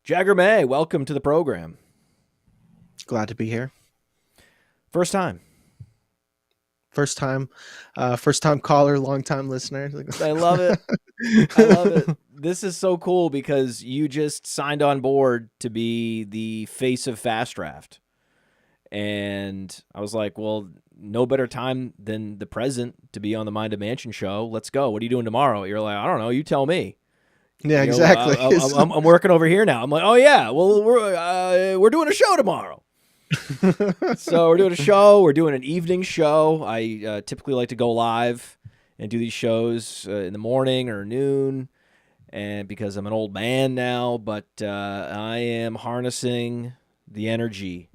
Jagger May, welcome to the program. Glad to be here. First time caller, long time listener. I love it. I love it. This is so cool because you just signed on board to be the face of FastDraft. And I was like, well, no better time than the present to be on the Mind of Mansion show. Let's go. What are you doing tomorrow? You're like, I don't know. You tell me. Yeah, exactly. I'm working over here now. I'm like, oh yeah, well we're doing a show tomorrow. So we're doing a show. We're doing an evening show. I typically like to go live and do these shows in the morning or noon, and because I'm an old man now, but I am harnessing the energy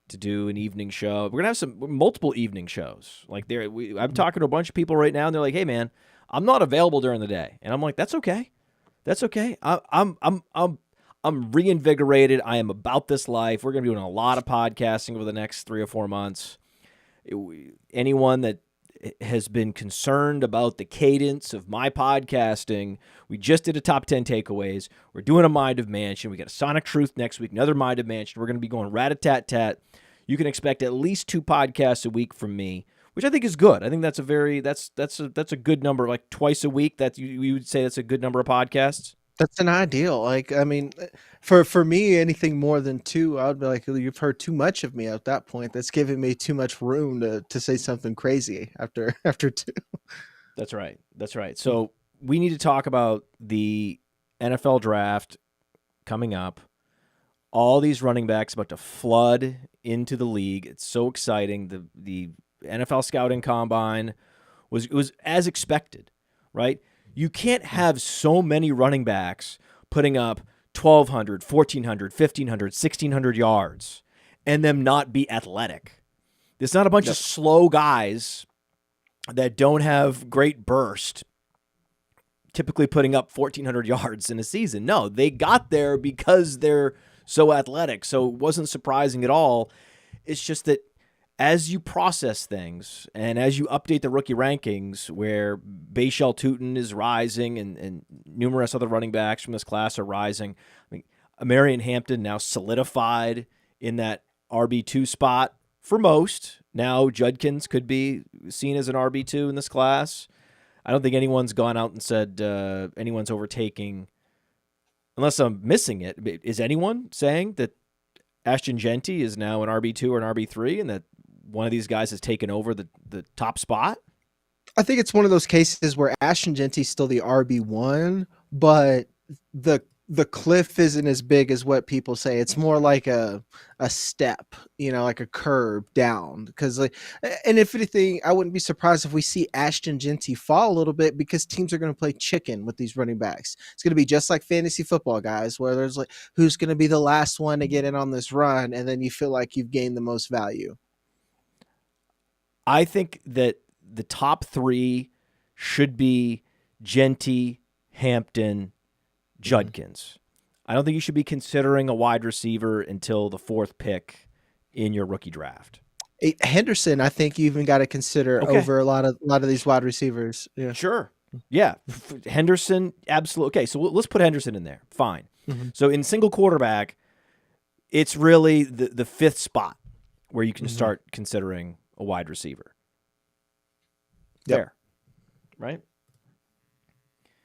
to do an evening show. We're gonna have multiple evening shows. Like I'm talking to a bunch of people right now, and they're like, "Hey, man, I'm not available during the day," and I'm like, "That's okay. That's okay. I'm reinvigorated. I am about this life. We're going to be doing a lot of podcasting over the next 3 or 4 months. Anyone that has been concerned about the cadence of my podcasting, we just did a top 10 takeaways. We're doing a Mind of Mansion. We got a Sonic Truth next week, another Mind of Mansion. We're going to be going rat-a-tat-tat. You can expect at least 2 podcasts a week from me, which I think is good. I think that's a good number, like twice a week. That you would say that's a good number of podcasts. That's an ideal. Like, I mean, for me, anything more than 2, I would be like, you've heard too much of me at that point. That's giving me too much room to say something crazy after 2. That's right. That's right. So we need to talk about the NFL draft coming up. All these running backs about to flood into the league. It's so exciting. The NFL scouting combine was as expected, right? You can't have so many running backs putting up 1,200, 1,400, 1,500, 1,600 yards and them not be athletic. There's not a bunch of slow guys that don't have great burst typically putting up 1,400 yards in a season. No, they got there because they're so athletic. So it wasn't surprising at all. It's just that as you process things and as you update the rookie rankings where Bashal Tutin is rising and numerous other running backs from this class are rising, I mean, Omarion Hampton now solidified in that RB2 spot for most. Now Judkins could be seen as an RB2 in this class. I don't think anyone's gone out and said anyone's overtaking, unless I'm missing it. Is anyone saying that Ashton Jeanty is now an RB2 or an RB3 and that one of these guys has taken over the top spot? I think it's one of those cases where Ashton Jeanty's still the RB1, but the cliff isn't as big as what people say. It's more like a step, like a curve down. Because, and if anything, I wouldn't be surprised if we see Ashton Jeanty fall a little bit because teams are going to play chicken with these running backs. It's going to be just like fantasy football, guys, where there's like who's going to be the last one to get in on this run, and then you feel like you've gained the most value. I think that the top 3 should be Jeanty, Hampton, Judkins. I don't think you should be considering a wide receiver until the 4th pick in your rookie draft. Henderson, I think you even got to consider over a lot of these wide receivers. Yeah. Sure. Yeah. Henderson, absolutely. Okay, so let's put Henderson in there. Fine. Mm-hmm. So in single quarterback, it's really the 5th spot where you can start considering a wide receiver. There. Right?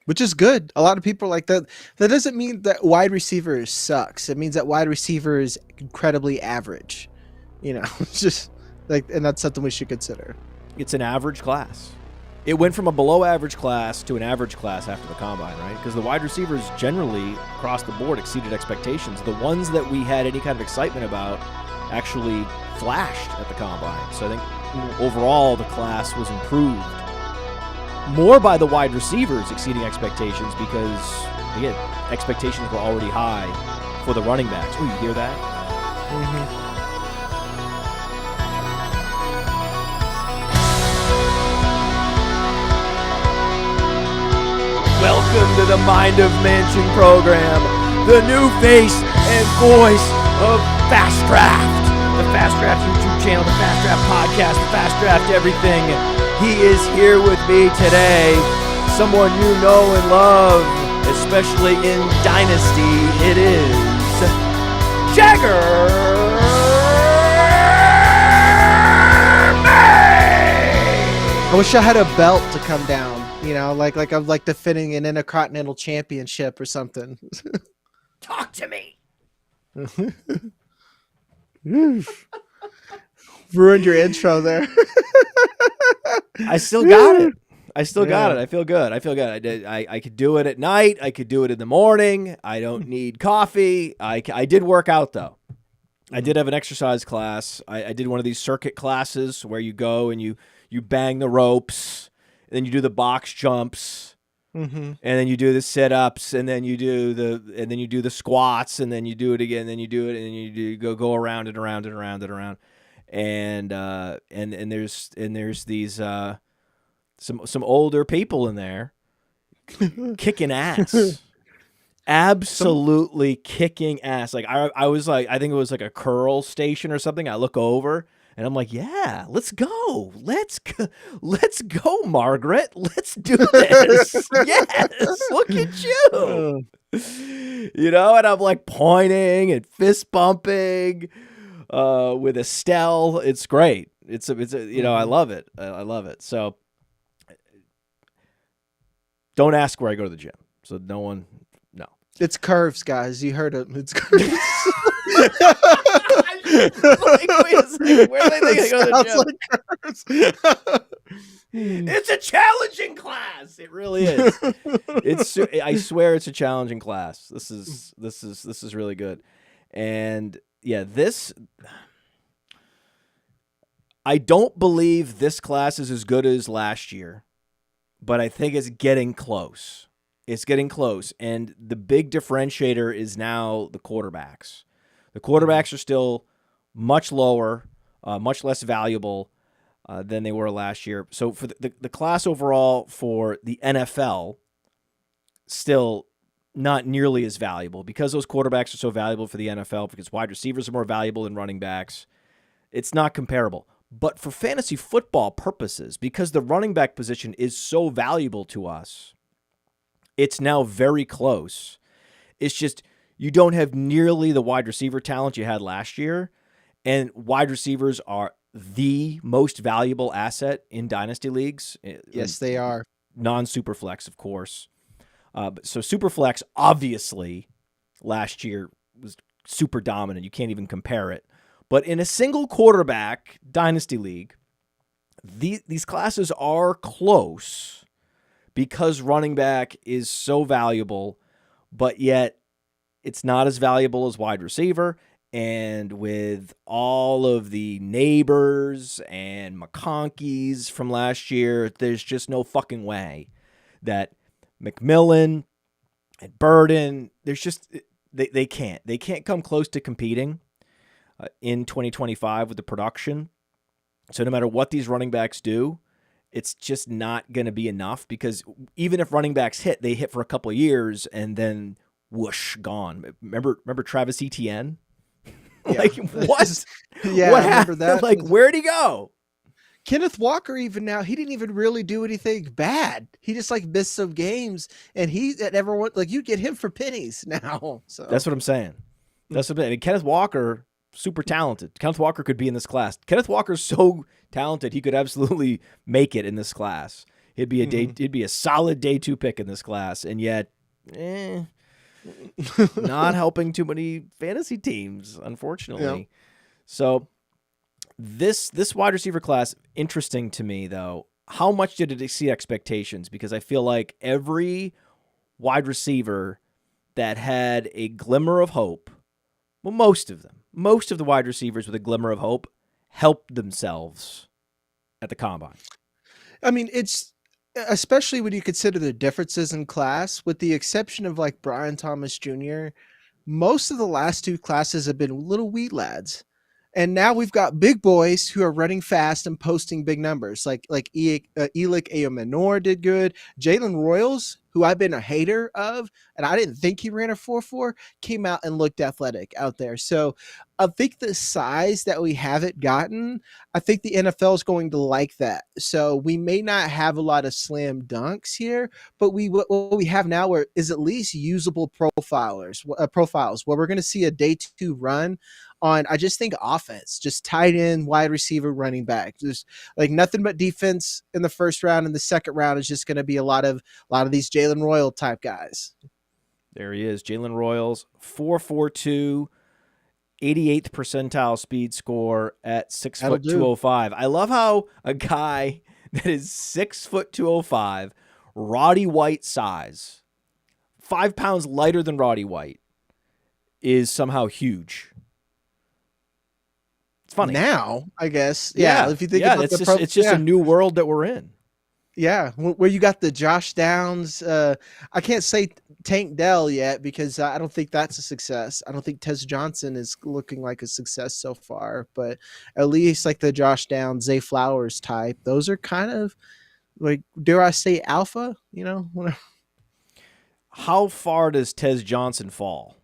Which is good. A lot of people are like that. That doesn't mean that wide receiver sucks. It means that wide receiver is incredibly average. It's just like, and that's something we should consider. It's an average class. It went from a below average class to an average class after the combine, right? Because the wide receivers generally across the board exceeded expectations. The ones that we had any kind of excitement about actually flashed at the combine. So I think overall the class was improved more by the wide receivers exceeding expectations because, again, expectations were already high for the running backs. Oh, you hear that? Mm-hmm. Welcome to the Mind of Mansion program, the new face and voice of FastDraft. The FastDraft YouTube channel, the FastDraft podcast, the FastDraft everything. He is here with me today. Someone you know and love, especially in Dynasty. It is Jagger May. I wish I had a belt to come down, like I'm like defending an Intercontinental Championship or something. Talk to me. Ruined your intro there. I still got it. I feel good. I could do it at night. I could do it in the morning. I don't need coffee. I did work out, though. I did have an exercise class. I did one of these circuit classes where you go and you bang the ropes, and then you do the box jumps, and then you do the sit-ups, and then you do the squats, and then you do it again, and then you do it, and then you go around and around and around and around. And there's these some older people in there kicking ass, absolutely kicking ass. Like I was like, I think it was like a curl station or something. I look over and I'm like, yeah, let's go, Margaret, let's do this. Yes, look at you, and I'm like pointing and fist bumping. With Estelle, it's great. It's I love it. I love it. So don't ask where I go to the gym. So no. It's curves, guys. You heard it. It's curves. Wait a second. Where do they think I go to the gym? Like curves. It's a challenging class. It really is. I swear it's a challenging class. This is really good. And yeah, I don't believe this class is as good as last year, but I think it's getting close. It's getting close. And the big differentiator is now the quarterbacks. The quarterbacks are still much lower, much less valuable than they were last year. So for the class overall for the NFL, still not nearly as valuable because those quarterbacks are so valuable for the NFL, because wide receivers are more valuable than running backs. It's not comparable. But for fantasy football purposes, because the running back position is so valuable to us, it's now very close. It's just you don't have nearly the wide receiver talent you had last year, and wide receivers are the most valuable asset in dynasty leagues. Yes, they are. Non-superflex, of course. So Superflex, obviously, last year was super dominant. You can't even compare it. But in a single quarterback dynasty league, these classes are close because running back is so valuable, but yet it's not as valuable as wide receiver. And with all of the neighbors and McConkeys from last year, there's just no fucking way that McMillan and Burden, there's just they can't come close to competing in 2025 with the production. So no matter what these running backs do, it's just not going to be enough, because even if running backs hit, they hit for a couple of years and then whoosh, gone. Remember Travis Etienne? Yeah. Like what? Yeah, what I remember that. Like where'd he go? Kenneth Walker, even now, he didn't even really do anything bad. He just like missed some games, and everyone, like, you get him for pennies now. So that's what I'm saying. That's what I mean. Kenneth Walker, super talented. Kenneth Walker could be in this class. Kenneth Walker's so talented, he could absolutely make it in this class. He'd be a solid day 2 pick in this class, and yet, not helping too many fantasy teams, unfortunately. Yeah. So this wide receiver class, interesting to me, though. How much did it exceed expectations? Because I feel like every wide receiver that had a glimmer of hope, well, most of the wide receivers with a glimmer of hope helped themselves at the combine. I mean, it's especially when you consider the differences in class, with the exception of like Brian Thomas Jr., most of the last 2 classes have been little wheat lads. And now we've got big boys who are running fast and posting big numbers. Elic Ayomanor did good. Jaylen Royals, who I've been a hater of, and I didn't think he ran a 4.4, came out and looked athletic out there. So I think the size that we haven't gotten, I think the NFL is going to like that. So we may not have a lot of slam dunks here, but what we have now is at least usable profiles where we're going to see a day 2 run on, I just think, offense, just tight end, wide receiver, running back, just like nothing but defense in the first round. And the second round is just going to be a lot of these Jaylen Royal type guys. There he is, Jaylen Royals, 4.42, 88th percentile speed score at 6'205". I love how a guy that is 6'205", Roddy White size, 5 pounds lighter than Roddy White, is somehow huge. It's funny now, I guess. Yeah, if you think about it's just a new world that we're in. Yeah, where you got the Josh Downs. I can't say Tank Dell yet because I don't think that's a success. I don't think Tez Johnson is looking like a success so far, but at least like the Josh Downs, Zay Flowers type, those are kind of like, dare I say, alpha, whatever. How far does Tez Johnson fall?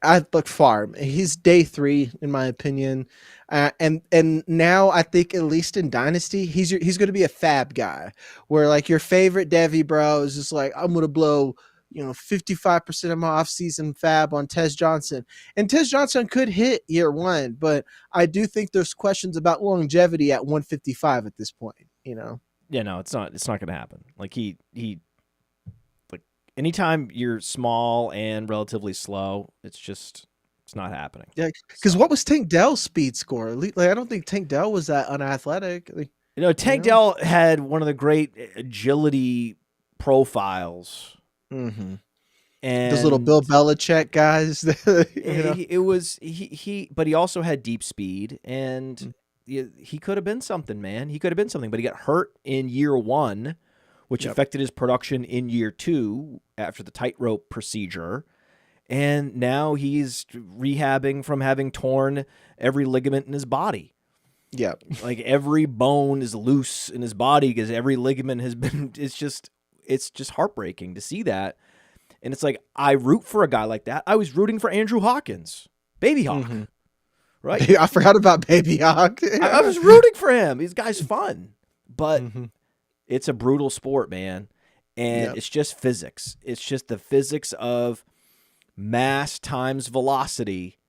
I look far. He's day 3 in my opinion, and now I think at least in Dynasty he's going to be a fab guy, where like your favorite Devy bro is just like, I'm going to blow 55% of my offseason fab on Tez Johnson, and Tez Johnson could hit year 1, but I do think there's questions about longevity at 155 at this point. Yeah, no, it's not going to happen. Like he. Anytime you're small and relatively slow, it's not happening. Yeah, because what was Tank Dell's speed score? Like, I don't think Tank Dell was that unathletic. Tank Dell had one of the great agility profiles. Mm-hmm. And those little Bill Belichick guys. But he also had deep speed, and he could have been something, man. He could have been something, but he got hurt in year 1. Which affected his production in year 2 after the tightrope procedure. And now he's rehabbing from having torn every ligament in his body. Yeah. Like every bone is loose in his body because every ligament has been, it's just heartbreaking to see that. And it's like, I root for a guy like that. I was rooting for Andrew Hawkins, Baby Hawk. Mm-hmm. Right? I forgot about Baby Hawk. I was rooting for him. This guy's fun. But it's a brutal sport, man. And it's just physics. It's just the physics of mass times velocity.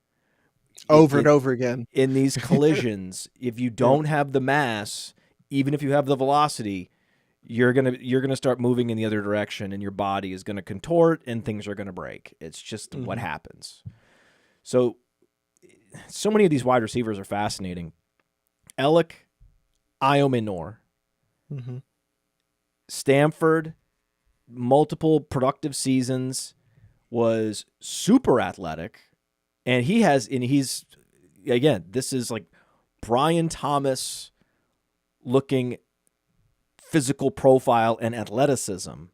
Over and over again. In these collisions, if you don't have the mass, even if you have the velocity, you're gonna start moving in the other direction, and your body is gonna contort, and things are gonna break. It's just what happens. So many of these wide receivers are fascinating. Elic, Ayomanor, Stanford, multiple productive seasons, was super athletic, and he's again, this is like Brian Thomas looking physical profile and athleticism,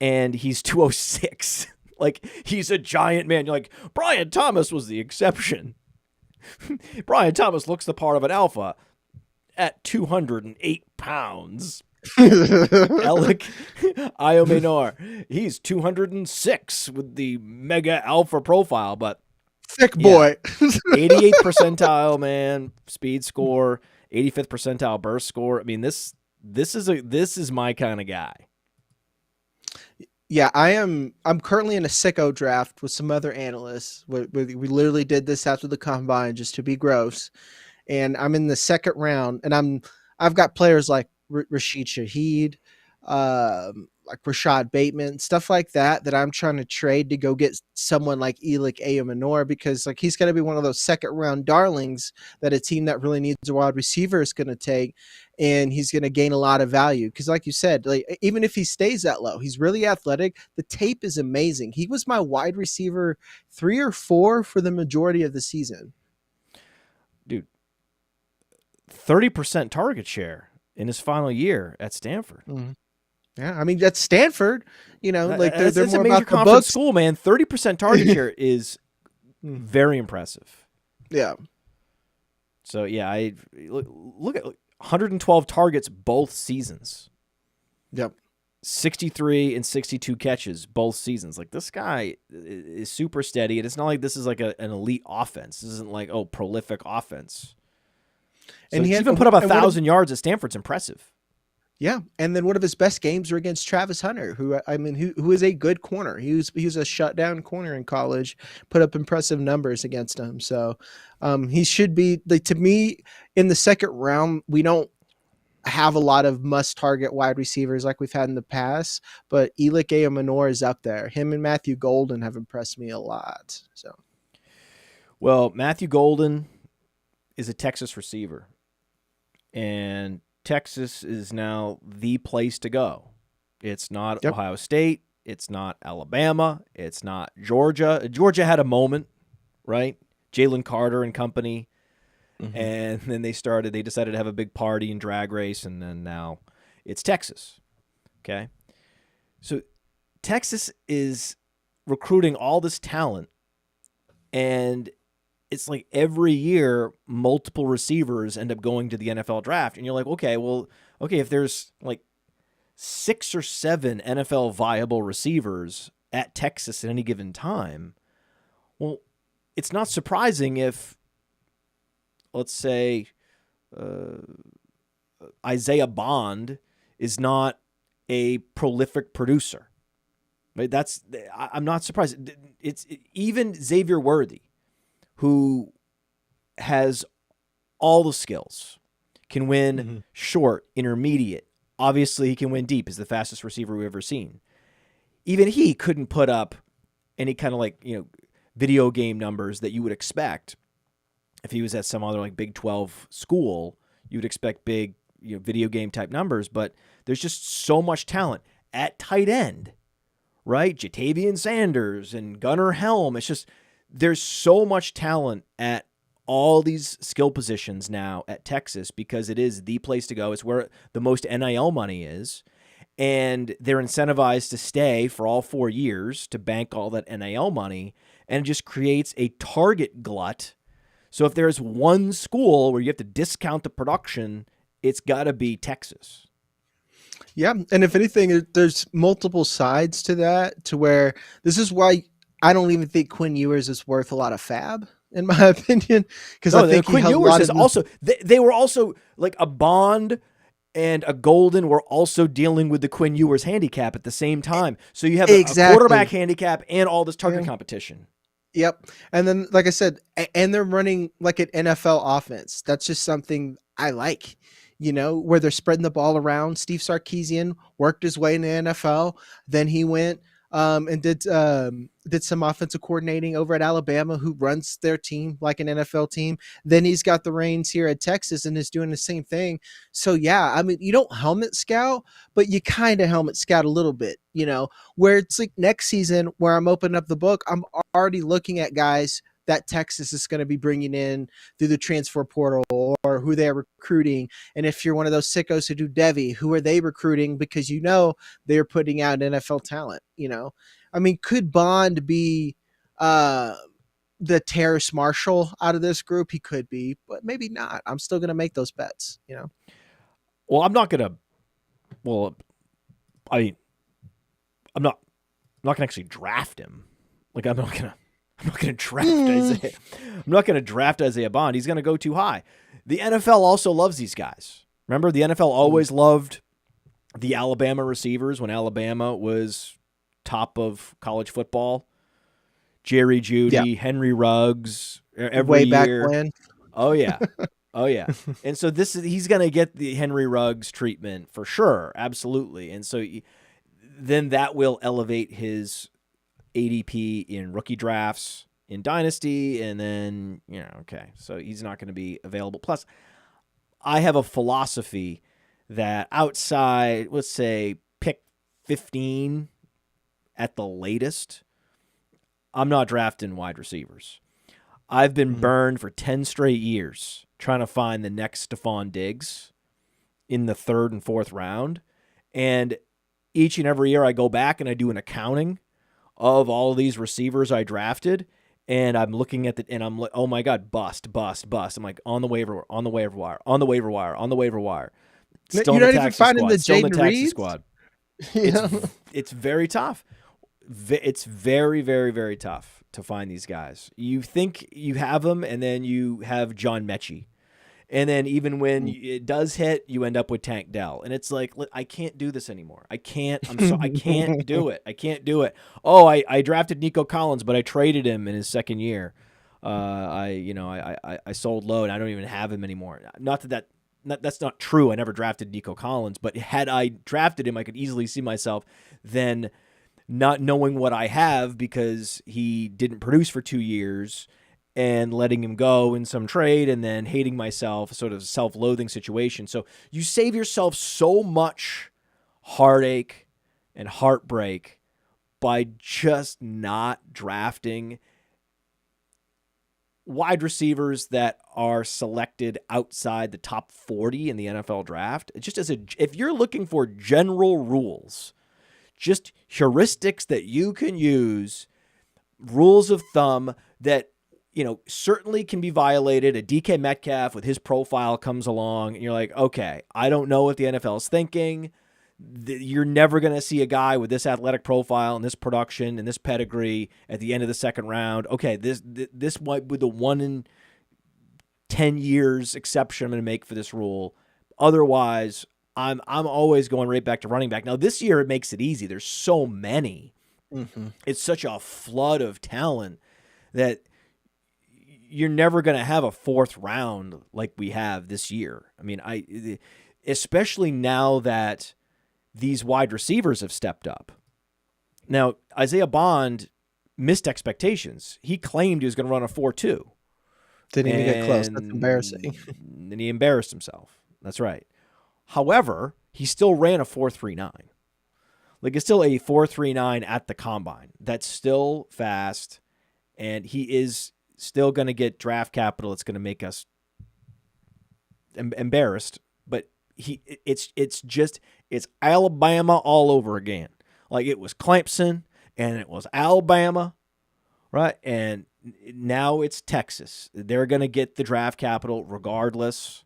and he's 206. Like, he's a giant man. You're like, Brian Thomas was the exception. Brian Thomas looks the part of an alpha at 208 pounds. Elic Ayomanor, he's 206 with the mega alpha profile, but thick boy. 88th percentile, man, speed score, 85th percentile burst score. I mean, this is my kind of guy. Yeah, I'm currently in a sicko draft with some other analysts. We literally did this after the combine just to be gross, and I'm in the second round, and I've got players like Rashid Shaheed, like Rashad Bateman, stuff like that I'm trying to trade to go get someone like Elic Ayomanor, because like he's going to be one of those second round darlings that a team that really needs a wide receiver is going to take, and he's going to gain a lot of value because, like you said, like even if he stays that low, he's really athletic. The tape is amazing. He was my wide receiver 3 or 4 for the majority of the season. Dude, 30% target share in his final year at Stanford. Mm-hmm. Yeah, I mean, that's Stanford. Like they're it's more a major about the conference books. school, man. 30% target share is very impressive. Yeah. So yeah, I look at 112 targets both seasons. Yep. 63 and 62 catches both seasons. Like, this guy is super steady, and it's not like this is like an elite offense. This isn't like, prolific offense. So And he to had even put up 1,000 yards at Stanford's impressive. Yeah, and then one of his best games were against Travis Hunter, who is a good corner. He was a shutdown corner in college, put up impressive numbers against him. So he should be, like, to me, in the second round. We don't have a lot of must-target wide receivers like we've had in the past, but Elic Ayomanor is up there. Him and Matthew Golden have impressed me a lot. So, well, Matthew Golden is a Texas receiver, and Texas is now the place to go. It's not Ohio State. It's not Alabama. It's not Georgia. Georgia had a moment, right? Jalen Carter and company. Mm-hmm. And then they decided to have a big party and drag race, and then now it's Texas. Okay? So Texas is recruiting all this talent, and it's like every year multiple receivers end up going to the NFL draft, and you're like, okay, if there's like 6 or 7 NFL viable receivers at Texas at any given time, well, it's not surprising if, let's say, Isaiah Bond is not a prolific producer. Right? I'm not surprised. It's even Xavier Worthy, who has all the skills, can win short, intermediate. Obviously, he can win deep. He's the fastest receiver we've ever seen. Even he couldn't put up any kind of video game numbers that you would expect. If he was at some other Big 12 school, you would expect big video game type numbers, but there's just so much talent at tight end, right? Jatavian Sanders and Gunnar Helm. It's just, there's so much talent at all these skill positions now at Texas because it is the place to go. It's where the most NIL money is, and they're incentivized to stay for all 4 years to bank all that NIL money, and it just creates a target glut. So if there's one school where you have to discount the production, it's got to be Texas. Yeah, and if anything, there's multiple sides to that, to where this is why I don't even think Quinn Ewers is worth a lot of fab, in my opinion, because I think Quinn Ewers is also they were also like a Bond and a Golden were also dealing with the Quinn Ewers handicap at the same time. So you have a quarterback handicap and all this target competition. Yep. And then, like I said, and they're running like an NFL offense. That's just something I like, where they're spreading the ball around. Steve Sarkisian worked his way in the NFL. Then he went and did some offensive coordinating over at Alabama, who runs their team like an NFL team. Then he's got the reins here at Texas and is doing the same thing. So yeah, I mean, you don't helmet scout, but you kind of helmet scout a little bit, where it's like next season where I'm opening up the book, I'm already looking at guys that Texas is going to be bringing in through the transfer portal or who they're recruiting. And if you're one of those sickos who do Devy, who are they recruiting? Because they're putting out NFL talent, I mean, could Bond be the Terrace Marshall out of this group? He could be, but maybe not. I'm still going to make those bets, Well, I'm not going to, I'm not going to actually draft him. Like, I'm not going to draft Isaiah. I'm not going to draft Isaiah Bond. He's going to go too high. The NFL also loves these guys. Remember, the NFL always loved the Alabama receivers when Alabama was top of college football. Jerry Jeudy, Henry Ruggs, every way year. Back when. Oh yeah. Oh yeah. And so he's going to get the Henry Ruggs treatment for sure. Absolutely. And so then that will elevate his ADP in rookie drafts in Dynasty, and then, okay, so he's not going to be available. Plus, I have a philosophy that outside, let's say, pick 15 at the latest, I'm not drafting wide receivers. I've been burned for 10 straight years trying to find the next Stephon Diggs in the 3rd and 4th round, and each and every year I go back and I do an accounting of all these receivers I drafted, And I'm looking at and I'm like, oh my God, bust, bust, bust. I'm like, on the waiver, on the waiver wire, on the waiver wire, on the waiver wire. Still You're in the not even taxi finding squad. the Still in the Jaden taxi Reeds? squad. Yeah. It's very tough. It's very, very, very tough to find these guys. You think you have them, and then you have John Mechie. And then even when it does hit, you end up with Tank Dell. And it's like, I can't do this anymore. I can't. I can't do it. I can't do it. Oh, I drafted Nico Collins, but I traded him in his second year. I sold low, and I don't even have him anymore. Not that that's not true. I never drafted Nico Collins, but had I drafted him, I could easily see myself then not knowing what I have because he didn't produce for 2 years and letting him go in some trade and then hating myself, sort of self-loathing situation. So you save yourself so much heartache and heartbreak by just not drafting wide receivers that are selected outside the top 40 in the NFL draft. Just if you're looking for general rules, just heuristics that you can use, rules of thumb that, certainly can be violated. A DK Metcalf with his profile comes along and you're like, okay, I don't know what the NFL is thinking. You're never going to see a guy with this athletic profile and this production and this pedigree at the end of the second round. Okay, this might be the 1 in 10 years exception I'm going to make for this rule. Otherwise, I'm always going right back to running back. Now, this year it makes it easy. There's so many. Mm-hmm. It's such a flood of talent that you're never going to have a 4th round like we have this year. I mean, especially now that these wide receivers have stepped up. Now, Isaiah Bond missed expectations. He claimed he was going to run a 4.2. Didn't even get close. That's embarrassing. And he embarrassed himself. That's right. However, he still ran a 4.39. Like, it's still a 4.39 at the combine. That's still fast, and he is still going to get draft capital. It's going to make us embarrassed, but it's Alabama all over again. Like, it was Clemson and it was Alabama, right? And now it's Texas. They're going to get the draft capital regardless.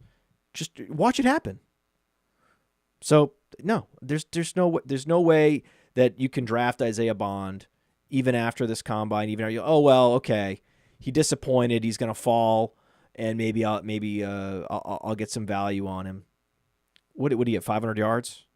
Just watch it happen. So no, there's no way that you can draft Isaiah Bond even after this combine. Even okay, he disappointed. He's going to fall, and maybe I'll get some value on him. What do you have? 500 yards?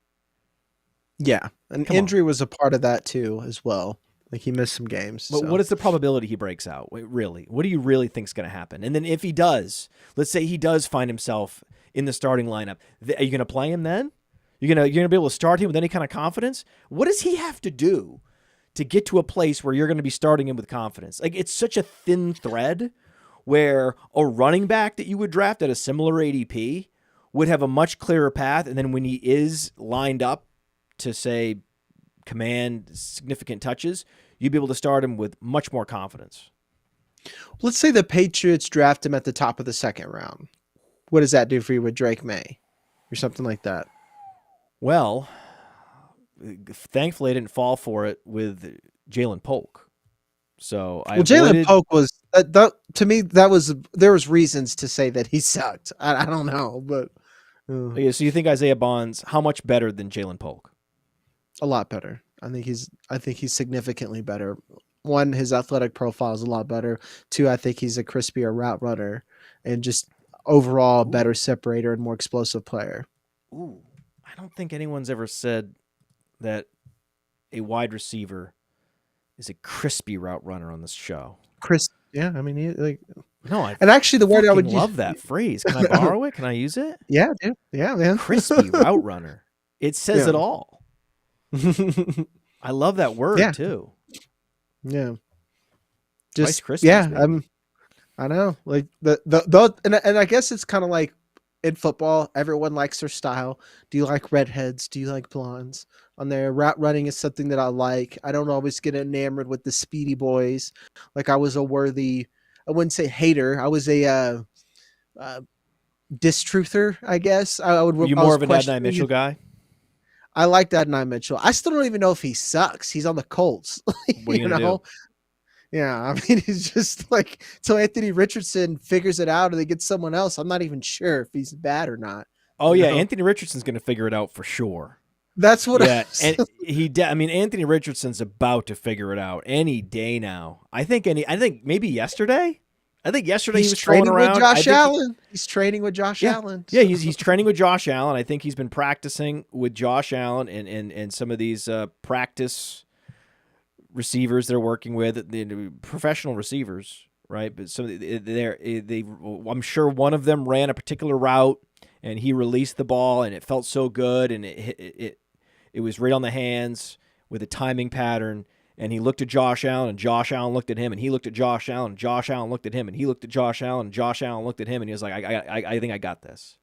Yeah, an injury was a part of that too, as well. Like, he missed some games. But what is the probability he breaks out? Really, what do you really think is going to happen? And then if he does, let's say he does find himself in the starting lineup, are you going to play him then? You're gonna be able to start him with any kind of confidence? What does he have to do to get to a place where you're going to be starting him with confidence? Like, it's such a thin thread where a running back that you would draft at a similar ADP would have a much clearer path, and then when he is lined up to, say, command significant touches, you'd be able to start him with much more confidence. Let's say the Patriots draft him at the top of the 2nd round. What does that do for you with Drake May or something like that? Well, thankfully I didn't fall for it with Jaylen Polk. So Jaylen Polk was to me, there was reasons to say that he sucked. I don't know, but yeah. So you think Isaiah Bond's how much better than Jaylen Polk? A lot better. I think he's significantly better. 1, his athletic profile is a lot better. 2, I think he's a crispier route runner and just overall better separator and more explosive player. Ooh, I don't think anyone's ever said that a wide receiver is a crispy route runner on this show. Yeah, I mean, and actually, the word I would love that phrase. Can I borrow it? Can I use it? Yeah, dude. Yeah, man. Crispy route runner. It says it all. I love that word too. Yeah. Just crispy. Yeah, I know. Like and I guess it's kind of like in football, everyone likes their style. Do you like redheads? Do you like blondes? On their route running is something that I like. I don't always get enamored with the speedy boys. Like, I was I wouldn't say hater. I was a distruther, I guess. Were you more of an Adonai Mitchell guy? I liked Adonai Mitchell. I still don't even know if he sucks. He's on the Colts. What are you gonna do? Yeah, I mean, he's just like, till Anthony Richardson figures it out or they get someone else, I'm not even sure if he's bad or not. Oh You yeah, know? Anthony Richardson's going to figure it out for sure. That's what Yeah, and I mean, Anthony Richardson's about to figure it out any day now. I think maybe yesterday. I think yesterday he was training throwing around. with Josh Allen. He's training with Josh Allen. Yeah, he's training with Josh Allen. I think he's been practicing with Josh Allen and some of these practice receivers they're working with, the professional receivers, right? But some I'm sure one of them ran a particular route and he released the ball and it felt so good and it was right on the hands with a timing pattern. And he looked at Josh Allen, and Josh Allen looked at him, and he looked at Josh Allen, and Josh Allen looked at him, and he looked at Josh Allen, and Josh Allen looked at him, and he was like, I think I got this.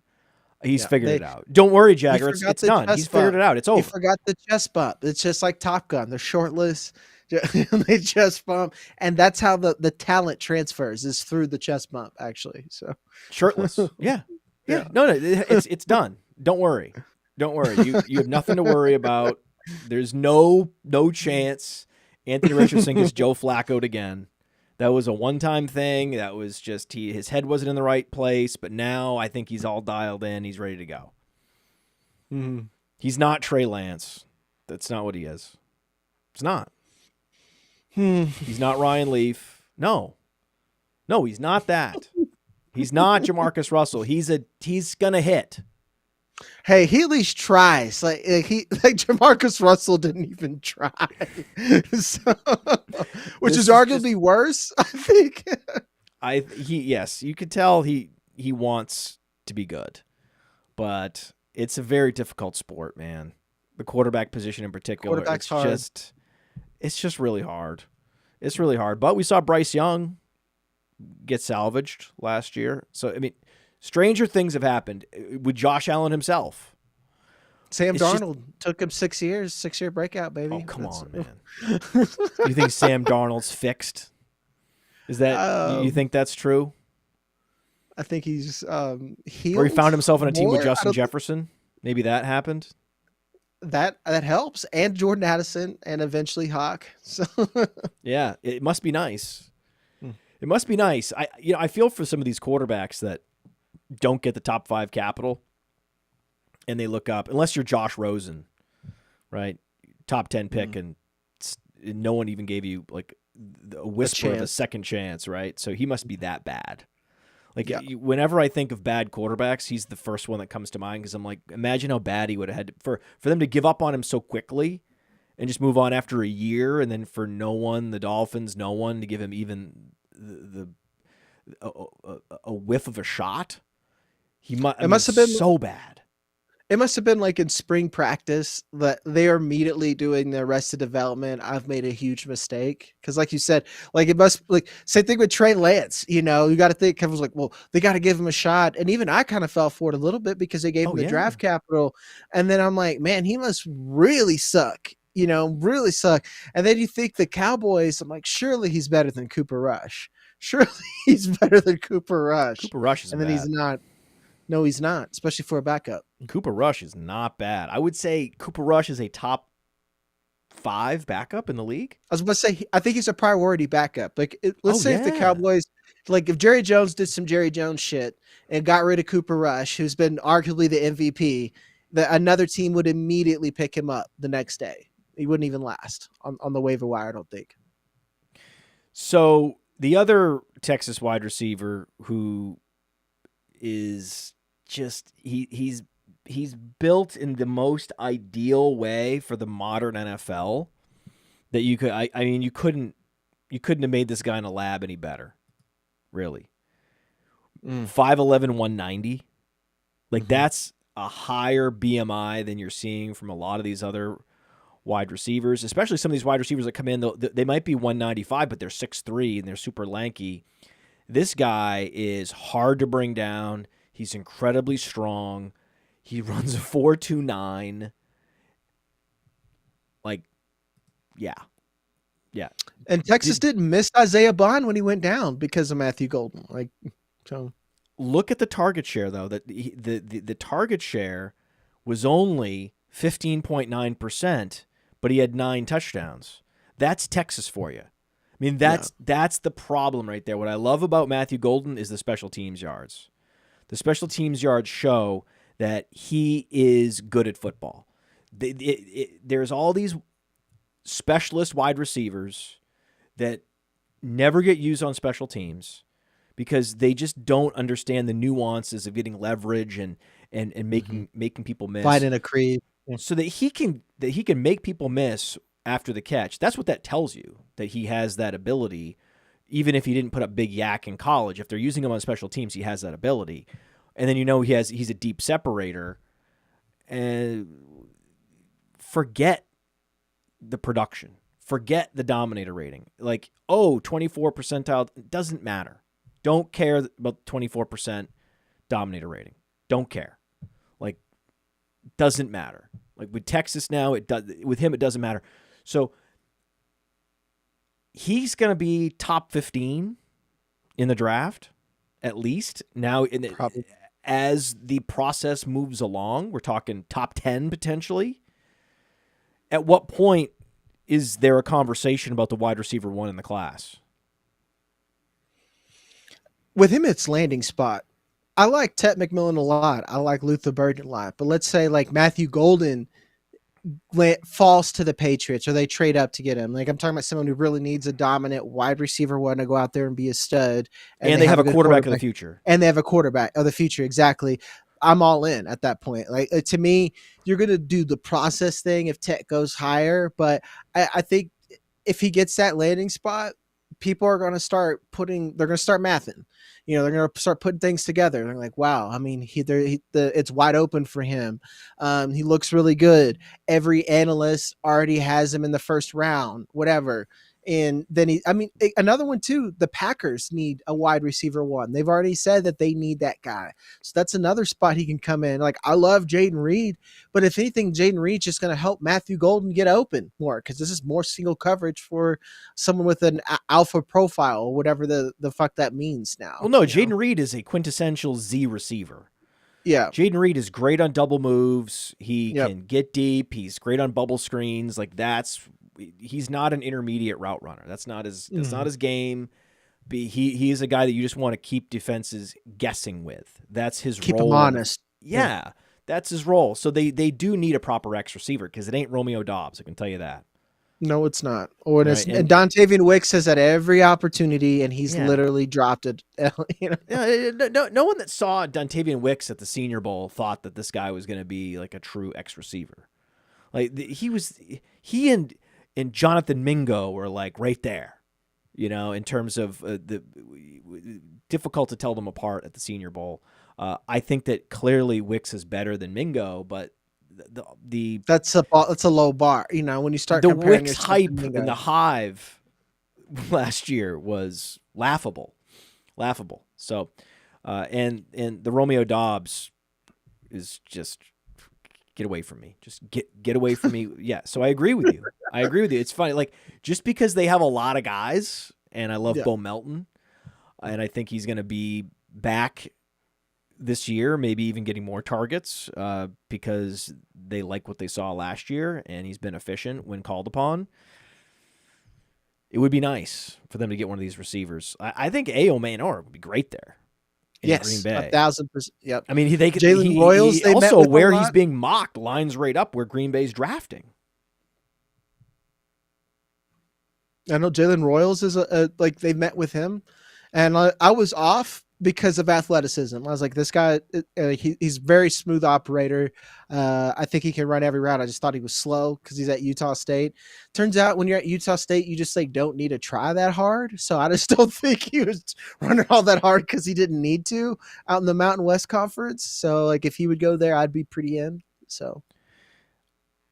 He's figured it out. Don't worry, Jagger. It's done. He's figured it out. It's over. He forgot the chest bump. It's just like Top Gun. They're shortless. They chest bump. And that's how the talent transfers, is through the chest bump, actually. So shirtless. Yeah. No, it's done. Don't worry. Don't worry. You have nothing to worry about. There's no chance Anthony Richardson gets Joe Flacco'd again. That was a one-time thing. That was just his head wasn't in the right place, but now I think he's all dialed in. He's ready to go. Mm-hmm. He's not Trey Lance. That's not what he is. It's not. He's not Ryan Leaf. No, he's not that. He's not Jamarcus Russell. He's gonna hit. Hey, he at least tries. Like Jamarcus Russell didn't even try, which is arguably worse, I think. Yes, you could tell he wants to be good, but it's a very difficult sport, man. The quarterback position in particular, it's just really hard. It's really hard. But we saw Bryce Young get salvaged last year, so I mean. Stranger things have happened with Josh Allen himself. Sam Darnold took him 6 years, 6-year breakout, baby. Oh, come on, man. You think Sam Darnold's fixed? Is that you think that's true? I think he's healed. Or he found himself on a team with Justin Jefferson. Maybe that happened. That helps, and Jordan Addison, and eventually Hawk. So yeah, it must be nice. It must be nice. I feel for some of these quarterbacks that don't get the top 5 capital and they look up, unless you're Josh Rosen, right? Top 10 pick and no one even gave you like a whisper of a second chance, right? So he must be that bad. Like whenever I think of bad quarterbacks, he's the first one that comes to mind because I'm like, imagine how bad he would have had for them to give up on him so quickly and just move on after a year, and then for the Dolphins, no one to give him even a whiff of a shot. It must have been so bad. It must have been like in spring practice that they are immediately doing the Arrested Development. I've made a huge mistake. Because like you said, like it must like same thing with Trey Lance. You know, you got to think, Kevin's like, well, they got to give him a shot. And even I kind of fell for it a little bit because they gave him the draft capital. And then I'm like, man, he must really suck. You know, really suck. And then you think the Cowboys, I'm like, surely he's better than Cooper Rush. Surely he's better than Cooper Rush. Cooper Rush is and then bad. He's not. No, he's not, especially for a backup. Cooper Rush is not bad. I would say Cooper Rush is a top 5 backup in the league. I was about to say, I think he's a priority backup. Like, let's say if the Cowboys, like if Jerry Jones did some Jerry Jones shit and got rid of Cooper Rush, who's been arguably the MVP, another team would immediately pick him up the next day. He wouldn't even last on the waiver wire, I don't think. So the other Texas wide receiver who is just he's built in the most ideal way for the modern NFL that you could. I mean, you couldn't have made this guy in a lab any better, really. 5'11", 190, like that's a higher BMI than you're seeing from a lot of these other wide receivers, especially some of these wide receivers that come in. They might be 195, but they're 6'3" and they're super lanky. This guy is hard to bring down. He's incredibly strong. He runs a 4.29. Like, yeah. And Texas didn't miss Isaiah Bond when he went down because of Matthew Golden. Like, so look at the target share though. That the target share was only 15.9%, but he had 9 touchdowns. That's Texas for you. I mean, that's the problem right there. What I love about Matthew Golden is the special teams yards. The special teams yards show that he is good at football. There's all these specialist wide receivers that never get used on special teams because they just don't understand the nuances of getting leverage and making people miss. Finding a creep. So that he can make people miss after the catch. That's what that tells you, that he has that ability. Even if he didn't put up big yak in college, if they're using him on special teams, he has that ability. And then he's a deep separator. And forget the production. Forget the dominator rating. 24 percentile, doesn't matter. Don't care about 24% dominator rating. Don't care. Doesn't matter. With Texas now, with him, it doesn't matter. So he's going to be top 15 in the draft, at least. Now, as the process moves along, we're talking top 10 potentially. At what point is there a conversation about the wide receiver one in the class? With him, it's landing spot. I like Tet McMillan a lot. I like Luther Burden a lot. But let's say Matthew Golden falls to the Patriots or they trade up to get him. I'm talking about someone who really needs a dominant wide receiver one to go out there and be a stud. And they have a quarterback of the future. And they have a quarterback of the future. Exactly. I'm all in at that point. To me, you're going to do the process thing if Tet goes higher. But I think if he gets that landing spot, people are going to start mathing. They're going to start putting things together. They're like, wow, I mean, it's wide open for him. He looks really good. Every analyst already has him in the first round, whatever. And then another one too, the Packers need a wide receiver one. They've already said that they need that guy. So that's another spot he can come in. I love Jayden Reed, but if anything, Jayden Reed's just going to help Matthew Golden get open more because this is more single coverage for someone with an alpha profile or whatever the fuck that means now. Well, no, Jayden Reed is a quintessential Z receiver. Yeah. Jayden Reed is great on double moves. He can get deep. He's great on bubble screens. He's not an intermediate route runner. That's not his game. He is a guy that you just want to keep defenses guessing with. That's his role. Keep him honest. Yeah, that's his role. So they do need a proper X receiver because it ain't Romeo Doubs. I can tell you that. No, it's not. And Dontavian Wicks says that every opportunity, and he's literally dropped it. No one that saw Dontavian Wicks at the Senior Bowl thought that this guy was going to be a true X receiver. He and Jonathan Mingo were right there, in terms of the difficult to tell them apart at the Senior Bowl. I think that clearly Wicks is better than Mingo, but that's a low bar. When you start the comparing Wicks hype in the Hive last year was laughable. So, and the Romeo Doubs is just. Get away from me. Just get away from me. Yeah. So I agree with you. It's funny. Just because they have a lot of guys, and I love Bo Melton, and I think he's going to be back this year, maybe even getting more targets because they like what they saw last year, and he's been efficient when called upon. It would be nice for them to get one of these receivers. I think Ayomanor would be great there. Yes, Green Bay. 1,000%. Yep. I mean, Jalen Royals. He also, where he's being mocked, lines right up where Green Bay's drafting. I know Jalen Royals is they met with him, and I was off because of athleticism. I was like, this guy, he's very smooth operator. I think he can run every route. I just thought he was slow because he's at Utah State. Turns out when you're at Utah State, you just don't need to try that hard. So I just don't think he was running all that hard because he didn't need to out in the Mountain West Conference. So if he would go there, I'd be pretty in. So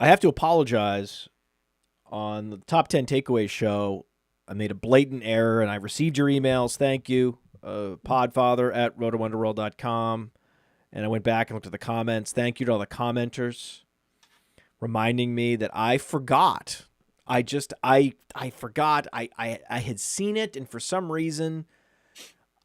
I have to apologize. On the Top 10 Takeaways show, I made a blatant error, and I received your emails. Thank you. PodFather at rotowonderworld.com. And I went back and looked at the comments. Thank you to all the commenters reminding me that I forgot. I forgot. I had seen it, and for some reason,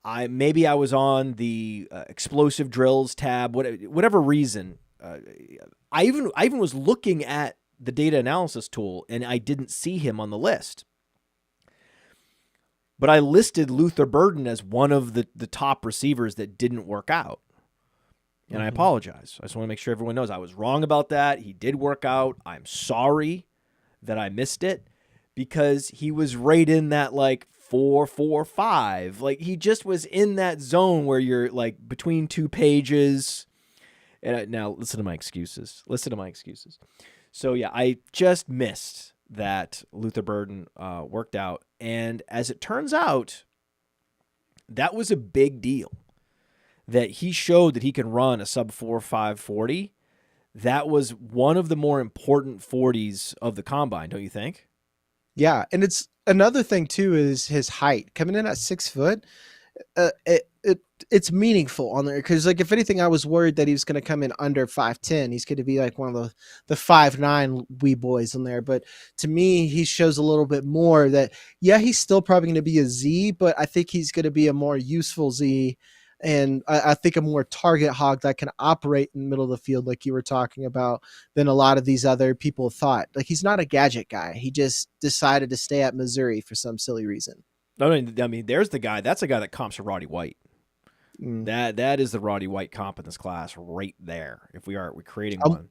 I was on the explosive drills tab. Whatever reason, I even was looking at the data analysis tool, and I didn't see him on the list. But I listed Luther Burden as one of the top receivers that didn't work out. And I apologize. I just want to make sure everyone knows I was wrong about that. He did work out. I'm sorry that I missed it because he was right in that like 4, 4, 5. Like he just was in that zone where you're like between two pages. And now listen to my excuses. So yeah, I just missed that Luther Burden worked out. And as it turns out, that was a big deal. That he showed that he can run a sub 4.5 40. That was one of the more important 40s of the combine, don't you think? Yeah, and it's another thing too is his height coming in at 6 foot. It's meaningful on there because like if anything, I was worried that he was going to come in under 5'10". He's going to be like one of the 5'9" wee boys in there. But to me, he shows a little bit more that he's still probably going to be a Z, but I think he's going to be a more useful Z. And I think a more target hog that can operate in the middle of the field, like you were talking about, than a lot of these other people thought. Like he's not a gadget guy. He just decided to stay at Missouri for some silly reason. I mean, there's the guy. That's a guy that comps to Roddy White. That is the Roddy White comp in this class right there. If we're creating one,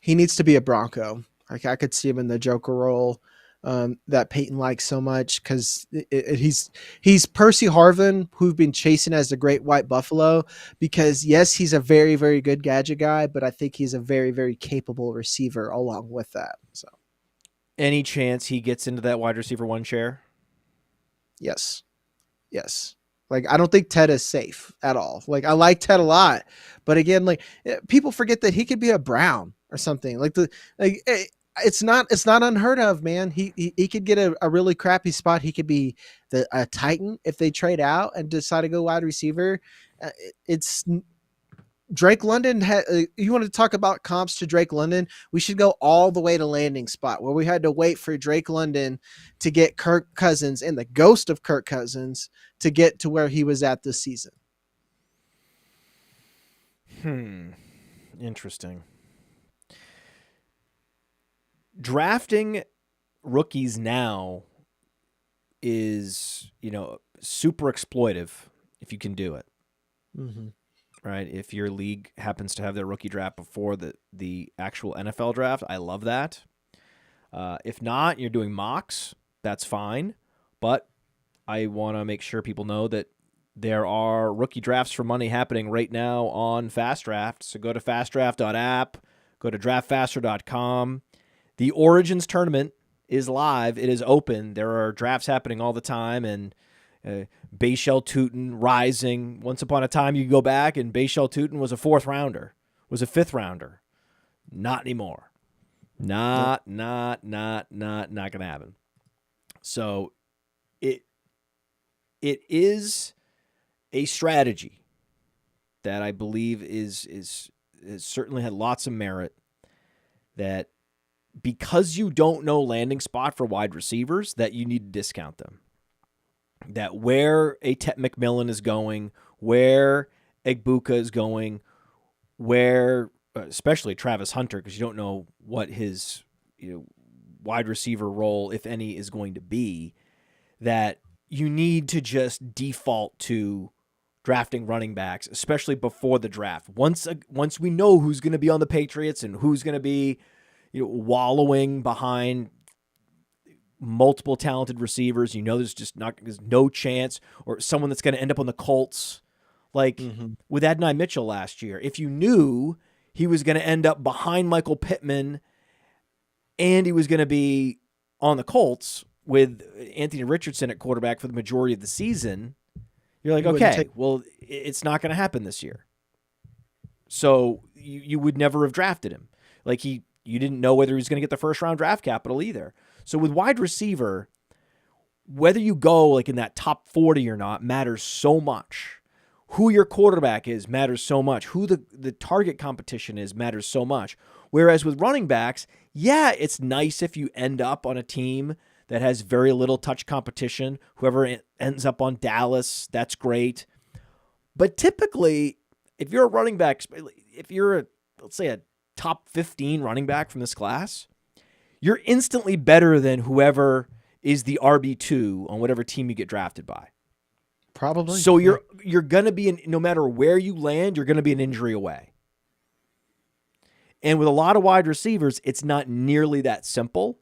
he needs to be a Bronco. Like I could see him in the Joker role. That Peyton likes so much because he's Percy Harvin, who've been chasing as the Great White Buffalo, because yes, he's a very, very good gadget guy, but I think he's a very, very capable receiver along with that. So any chance he gets into that wide receiver 1 chair? Yes. Like, I don't think Ted is safe at all. Like, I like Ted a lot, but again, like people forget that he could be a Brown or something it's not unheard of, man. He could get a really crappy spot. He could be a Titan if they trade out and decide to go wide receiver. It's Drake London. You want to talk about comps to Drake London? We should go all the way to landing spot where we had to wait for Drake London to get Kirk Cousins and the ghost of Kirk Cousins to get to where he was at this season. Interesting. Drafting rookies now is, super exploitive if you can do it. Right? If your league happens to have their rookie draft before the actual NFL draft, I love that. If not, you're doing mocks, that's fine. But I want to make sure people know that there are rookie drafts for money happening right now on FastDraft. So go to fastdraft.app, go to draftfaster.com. The Origins tournament is live. It is open. There are drafts happening all the time, and Bayshell Tootin rising. Once upon a time, you go back, and Bayshell Tootin was a 4th rounder, was a 5th rounder. Not anymore. Not going to happen. So it is a strategy that I believe is certainly had lots of merit. That because you don't know landing spot for wide receivers, that you need to discount them. That where a Tet McMillan is going, where Egbuka is going, where especially Travis Hunter, because you don't know what his wide receiver role, if any, is going to be, that you need to just default to drafting running backs, especially before the draft. Once we know who's going to be on the Patriots and who's going to be wallowing behind multiple talented receivers, there's no chance, or someone that's going to end up on the Colts, like with Adonai Mitchell last year. If you knew he was going to end up behind Michael Pittman and he was going to be on the Colts with Anthony Richardson at quarterback for the majority of the season, you're like, okay, well, it's not going to happen this year. So you would never have drafted him. Like you didn't know whether he was going to get the 1st round draft capital either. So with wide receiver, whether you go like in that top 40 or not matters so much. Who your quarterback is matters so much. Who the target competition is matters so much. Whereas with running backs, it's nice if you end up on a team that has very little touch competition. Whoever ends up on Dallas, that's great. But typically, if you're a running back, if you're let's say a top 15 running back from this class, you're instantly better than whoever is the RB2 on whatever team you get drafted by. Probably. So you're going to be, no matter where you land, you're going to be an injury away. And with a lot of wide receivers, it's not nearly that simple.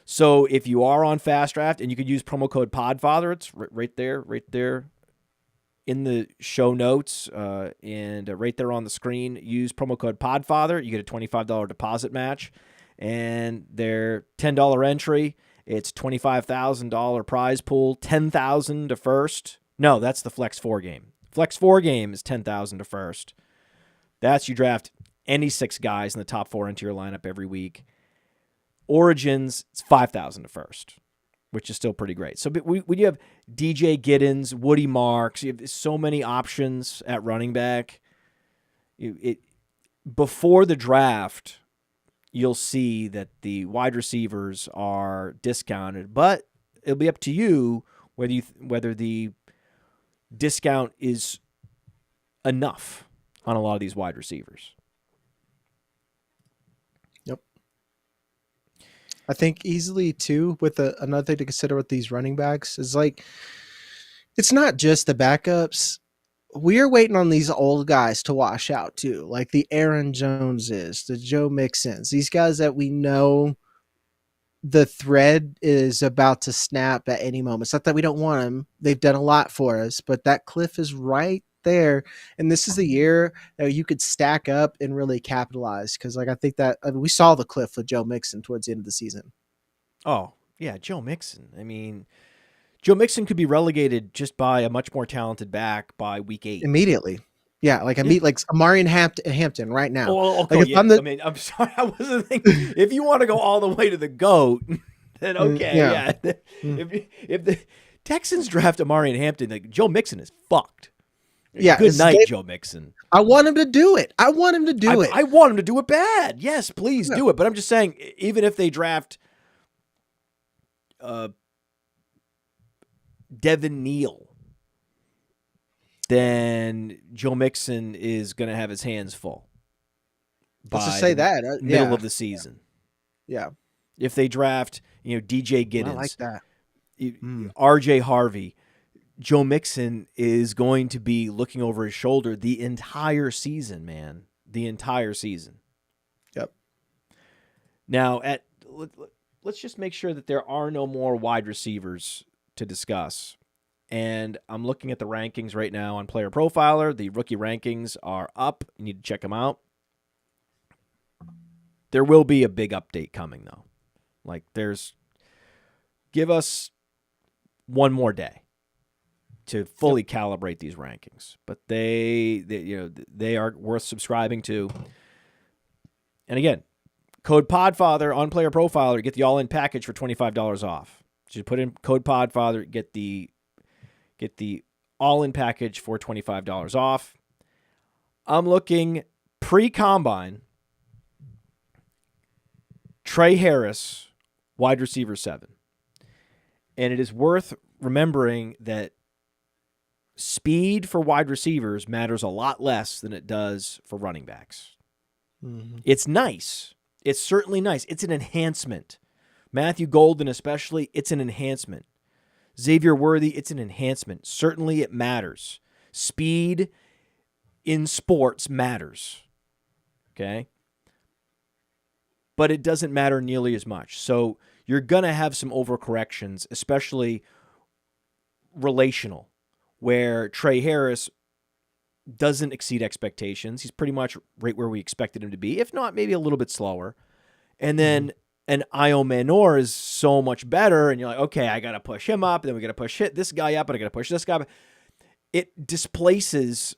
So if you are on FastDraft, and you could use promo code PodFather, it's right there in the show notes, and right there on the screen. Use promo code PodFather. You get a $25 deposit match, and their $10 entry. It's $25,000 prize pool, $10,000 to first. No, that's the Flex 4 game. Flex 4 game is $10,000 to first. That's you draft any 6 guys in the top 4 into your lineup every week. Origins, it's $5,000 to first, which is still pretty great. So when you have DJ Giddens, Woody Marks, you have so many options at running back. Before the draft, you'll see that the wide receivers are discounted, but it'll be up to you whether the discount is enough on a lot of these wide receivers. Yep. I think easily too, with another thing to consider with these running backs is like, it's not just the backups. We are waiting on these old guys to wash out too, like the Aaron Joneses, the Joe Mixons, these guys that we know the thread is about to snap at any moment. It's not that we don't want them. They've done a lot for us, but that cliff is right there. And this is the year that you could stack up and really capitalize. Cause like, I think that we saw the cliff with Joe Mixon towards the end of the season. Oh yeah. Joe Mixon. I mean, Joe Mixon could be relegated just by a much more talented back by week 8. Immediately. Yeah, like like Omarion Hampton right now. Oh, okay. Like Yeah. I mean, I'm sorry, I wasn't thinking. If you want to go all the way to the GOAT, then okay, yeah. If the Texans draft Omarion Hampton, like Joe Mixon is fucked. Yeah, good night, Joe Mixon. I want him to do it. I want him to do it. I want him to do it bad. Yes, please do it. But I'm just saying, even if they draft Devin Neal, then Joe Mixon is going to have his hands full. Let's just say that middle of the season. Yeah. If they draft, DJ Giddens, I like that. RJ Harvey, Joe Mixon is going to be looking over his shoulder the entire season, man. The entire season. Yep. Now, let's just make sure that there are no more wide receivers to discuss. And I'm looking at the rankings right now on PlayerProfiler. The rookie rankings are up. You need to check them out. There will be a big update coming, though. Like, give us one more day to fully calibrate these rankings. But they are worth subscribing to. And again, code PodFather on PlayerProfiler, get the all-in package for $25 off. So you put in code PodFather, get the all-in package for $25 off. I'm looking pre-combine. Trey Harris, wide receiver 7. And it is worth remembering that speed for wide receivers matters a lot less than it does for running backs. Mm-hmm. It's nice. It's certainly nice. It's an enhancement. Matthew Golden especially, it's an enhancement. Xavier Worthy, it's an enhancement. Certainly it matters. Speed in sports matters. Okay? But it doesn't matter nearly as much. So you're going to have some overcorrections, especially relational, where Trey Harris doesn't exceed expectations. He's pretty much right where we expected him to be, if not maybe a little bit slower. And then an Ayomanor is so much better, and you're like, okay, I got to push him up, and then we got to push this guy up, and I got to push this guy up. It displaces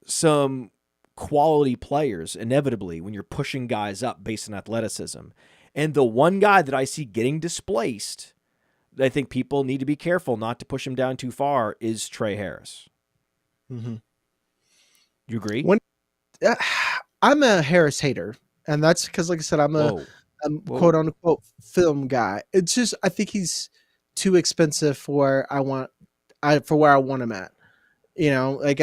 some quality players inevitably when you're pushing guys up based on athleticism. And the one guy that I see getting displaced, that I think people need to be careful not to push him down too far, is Trey Harris. Mm-hmm. You agree? I'm a Harris hater, and that's because, like I said, I'm a quote unquote film guy. It's just I think he's too expensive for where I want him at. Like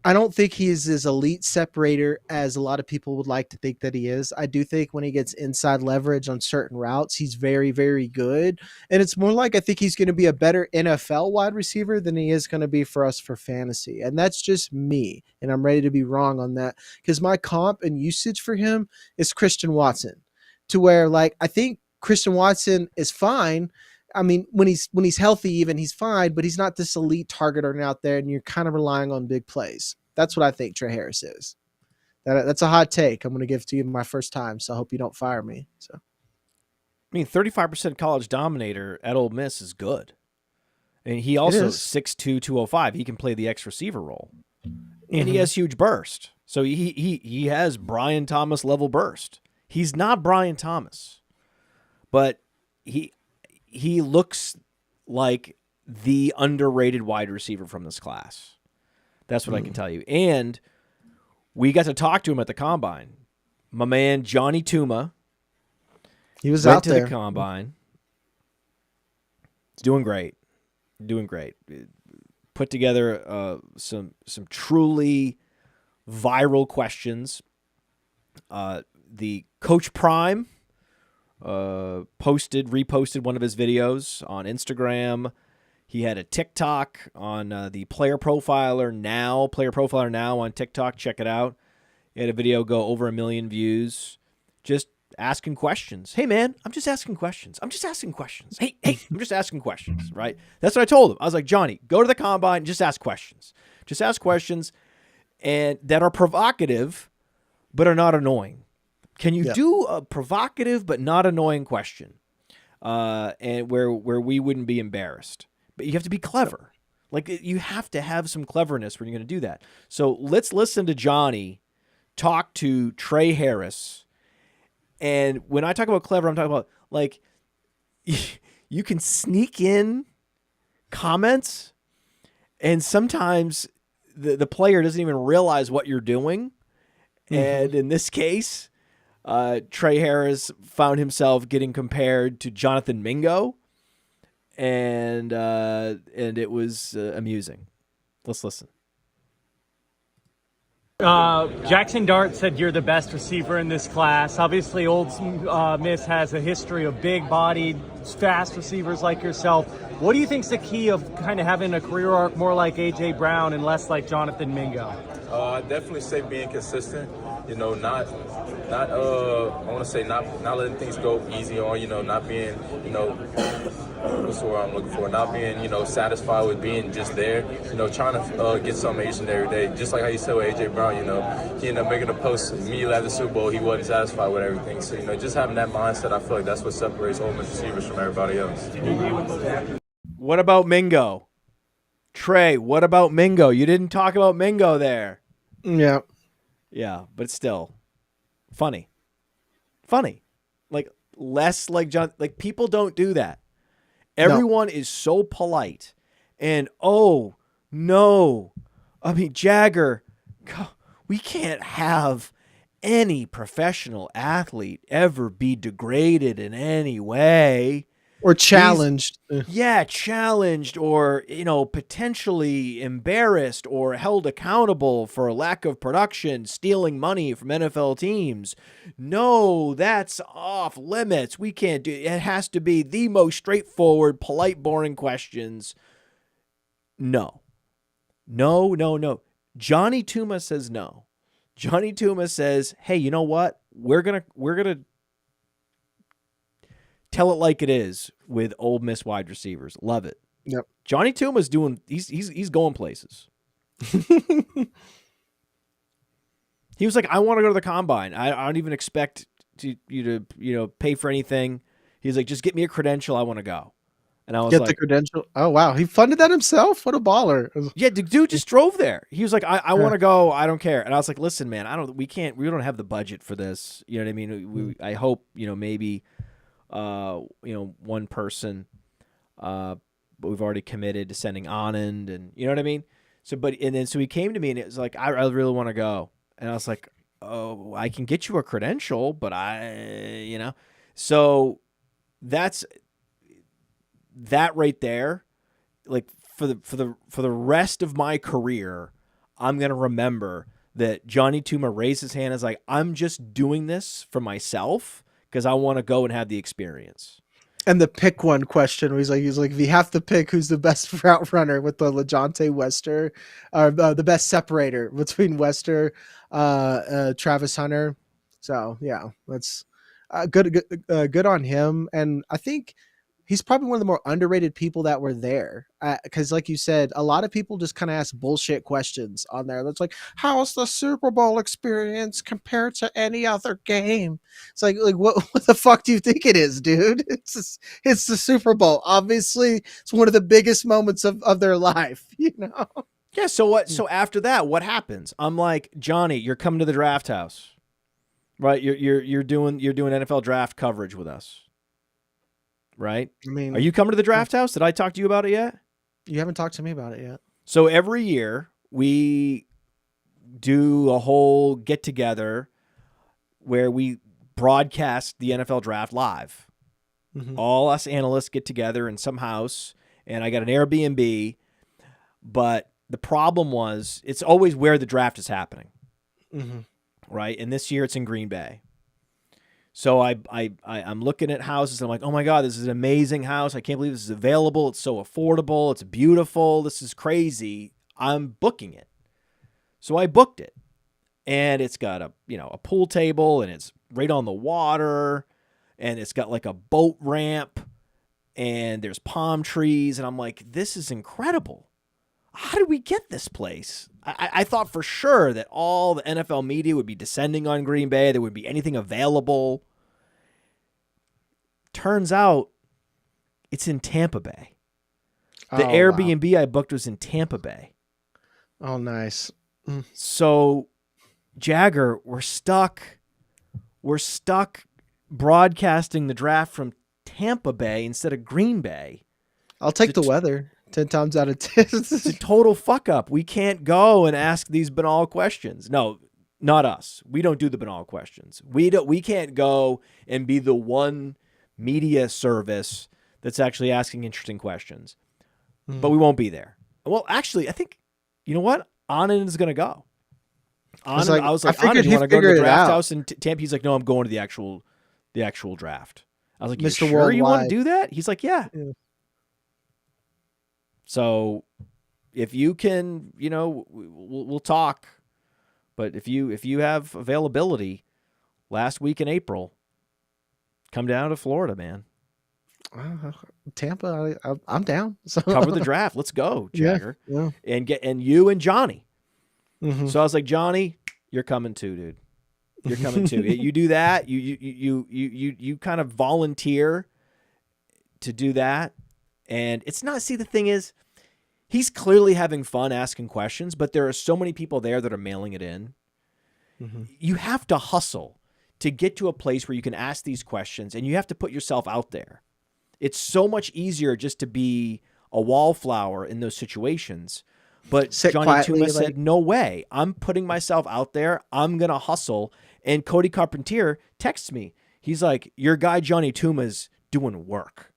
I don't think he's as elite separator as a lot of people would like to think that he is. I do think when he gets inside leverage on certain routes, he's very, very good. And it's more like I think he's going to be a better NFL wide receiver than he is going to be for us for fantasy. And that's just me. And I'm ready to be wrong on that because my comp and usage for him is Christian Watson, to where like I think Christian Watson is fine. I mean, when he's healthy, even he's fine, but he's not this elite targeter out there, and you're kind of relying on big plays. That's what I think Trey Harris is. That's a hot take. I'm going to give to you my first time, so I hope you don't fire me. So, I mean, 35% college dominator at Ole Miss is good, and he also 6'2", 205. He can play the X receiver role, and he has huge burst. So he has Brian Thomas level burst. He's not Brian Thomas, but he looks like the underrated wide receiver from this class. That's what I can tell you. And we got to talk to him at the Combine. My man, Johnny Tuma. He was went out to there. the Combine. He's doing great. Doing great. Put together some truly viral questions. The Coach Prime reposted one of his videos on Instagram. He had a TikTok on the PlayerProfiler Now on TikTok. Check it out. He had a video go over 1 million views, just asking questions. Hey man, I'm just asking questions. Hey, I'm just asking questions, right? That's what I told him. I was like, Johnny, go to the Combine and just ask questions. Just ask questions and that are provocative but are not annoying. Can you do a provocative but not annoying question, and where we wouldn't be embarrassed? But you have to be clever. Like you have to have some cleverness when you're going to do that. So let's listen to Johnny talk to Trey Harris. And when I talk about clever, I'm talking about like you can sneak in comments, and sometimes the player doesn't even realize what you're doing. And in this case, Trey Harris found himself getting compared to Jonathan Mingo, and it was amusing. Let's listen. Jackson Dart said you're the best receiver in this class. Obviously, Old Miss has a history of big-bodied, fast receivers like yourself. What do you think's the key of kind of having a career arc more like A.J. Brown and less like Jonathan Mingo? I'd definitely say being consistent. Not I want to say not letting things go easy on. Not being what's the word I'm looking for? Not being satisfied with being just there. Trying to get something each and every day. Just like how you said with AJ Brown. He ended up making a post immediately after the Super Bowl. He wasn't satisfied with everything. So just having that mindset, I feel like that's what separates Ole Miss receivers from everybody else. What about Mingo? Trey, what about Mingo? You didn't talk about Mingo there. Yeah. Yeah, but still funny. Like less like John. Like people don't do that. Everyone is so polite, and oh no, I mean Jagger, we can't have any professional athlete ever be degraded in any way. Or challenged. Challenged or, potentially embarrassed or held accountable for a lack of production, stealing money from NFL teams. No, that's off limits. We can't do it. It has to be the most straightforward, polite, boring questions. No. Johnny Tuma says no. Johnny Tuma says, hey, you know what? We're gonna tell it like it is with Ole Miss wide receivers. Love it. Yep. Johnny Tuma's doing. He's going places. He was like, I want to go to the Combine. I don't even expect you to pay for anything. He's like, just get me a credential. I want to go. And I was like, the credential. Oh wow, he funded that himself. What a baller! Yeah, the dude just drove there. He was like, I want to go. I don't care. And I was like, listen, man, we don't have the budget for this. You know what I mean? I hope maybe. One person, but we've already committed to sending Anand, and you know what I mean? So he came to me and it was like, I really want to go. And I was like, oh, I can get you a credential, but so that's that right there. Like for the rest of my career, I'm going to remember that Johnny Tuma raised his hand as like, I'm just doing this for myself because I want to go and have the experience. And the pick one question where he's like, if you have to pick who's the best route runner with the LeJohntay Wester, or the best separator between Wester, Travis Hunter. So yeah, that's good on him. And I think he's probably one of the more underrated people that were there. Because like you said, a lot of people just kind of ask bullshit questions on there. That's like, how's the Super Bowl experience compared to any other game? It's like what the fuck do you think it is, dude? It's the Super Bowl. Obviously, it's one of the biggest moments of their life, you know? Yeah, so what? So after that, what happens? I'm like, Johnny, you're coming to the draft house. Right? You're doing NFL draft coverage with us. Right? I mean, are you coming to the draft house? Did I talk to you about it yet? You haven't talked to me about it yet. So every year we do a whole get together where we broadcast the NFL draft live. Mm-hmm. All us analysts get together in some house, and I got an Airbnb, but the problem was it's always where the draft is happening. Mm-hmm. Right? And this year it's in Green Bay. So I'm looking at houses, and I'm like, oh my God, this is an amazing house. I can't believe this is available. It's so affordable. It's beautiful. This is crazy. I'm booking it. So I booked it. And it's got a pool table, and it's right on the water, and it's got like a boat ramp, and there's palm trees, and I'm like, this is incredible. How did we get this place? I thought for sure that all the NFL media would be descending on Green Bay. There would be anything available. Turns out it's in Tampa Bay. The Airbnb I booked was in Tampa Bay. Oh, nice. So, Jagger, we're stuck broadcasting the draft from Tampa Bay instead of Green Bay. I'll take the weather 10 times out of 10. It's a total fuck up. We can't go and ask these banal questions. No, not us. We don't do the banal questions. We can't go and be the one media service that's actually asking interesting questions. But we won't be there. Well, actually, I think, you know what? Anand is going to go. I was like, Anand, do you want to go to the draft house in Tampa? He's like, no, I'm going to the actual draft. I was like, you Mr. sure Worldwide. you want to do that? He's like, yeah. So if you can, we'll talk. But if you have availability last week in April, come down to Florida, man. Tampa, I'm down. So. Cover the draft. Let's go, Jagger. Yeah. And you and Johnny. Mm-hmm. So I was like, Johnny, you're coming too, dude. You're coming too. You do that. You kind of volunteer to do that. And it's not, see, the thing is, he's clearly having fun asking questions, but there are so many people there that are mailing it in. Mm-hmm. You have to hustle to get to a place where you can ask these questions, and you have to put yourself out there. It's so much easier just to be a wallflower in those situations. But Johnny Tuma said, no way. I'm putting myself out there. I'm going to hustle. And Cody Carpentier texts me. He's like, your guy Johnny Tuma's doing work.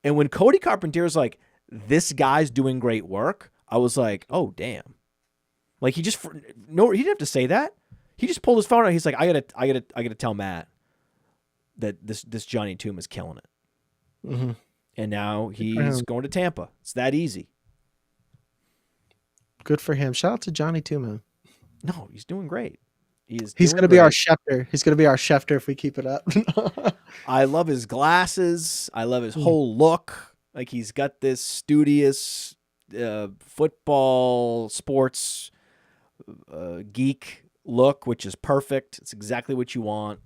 And when Cody Carpentier's like, this guy's doing great work, I was like, oh, damn. Like, he didn't have to say that. He just pulled his phone out. He's like, I gotta tell Matt that this Johnny Tuma's killing it. Mm-hmm. And now he's going to Tampa. It's that easy. Good for him. Shout out to Johnny Tuma. No, he's doing great. He's going to be our Schefter. He's going to be our Schefter if we keep it up. I love his glasses. I love his whole look. Like, he's got this studious football sports geek look, which is perfect. It's exactly what you want,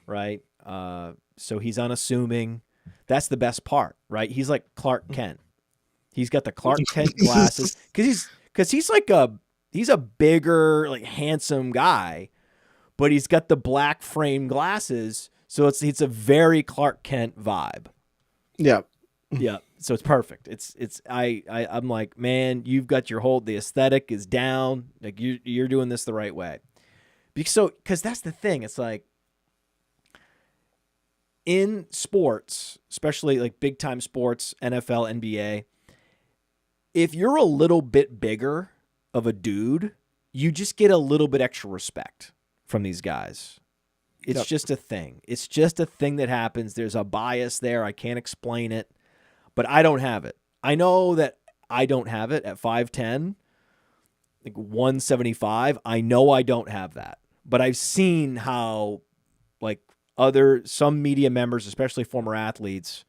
right? So he's unassuming. That's the best part, right? He's like Clark Kent. He's got the Clark Kent glasses because he's a bigger, like, handsome guy, but he's got the black frame glasses, so it's a very Clark Kent vibe. Yeah. Yeah. So it's perfect. I'm like, man, you've got the aesthetic is down. Like, you're doing this the right way. Because that's the thing. It's like, in sports, especially like big time sports, NFL, NBA, if you're a little bit bigger of a dude, you just get a little bit extra respect from these guys. It's just a thing. It's just a thing that happens. There's a bias there. I can't explain it, but I don't have it. I know that I don't have it at 5'10", like 175. I know I don't have that, but I've seen how like some media members, especially former athletes,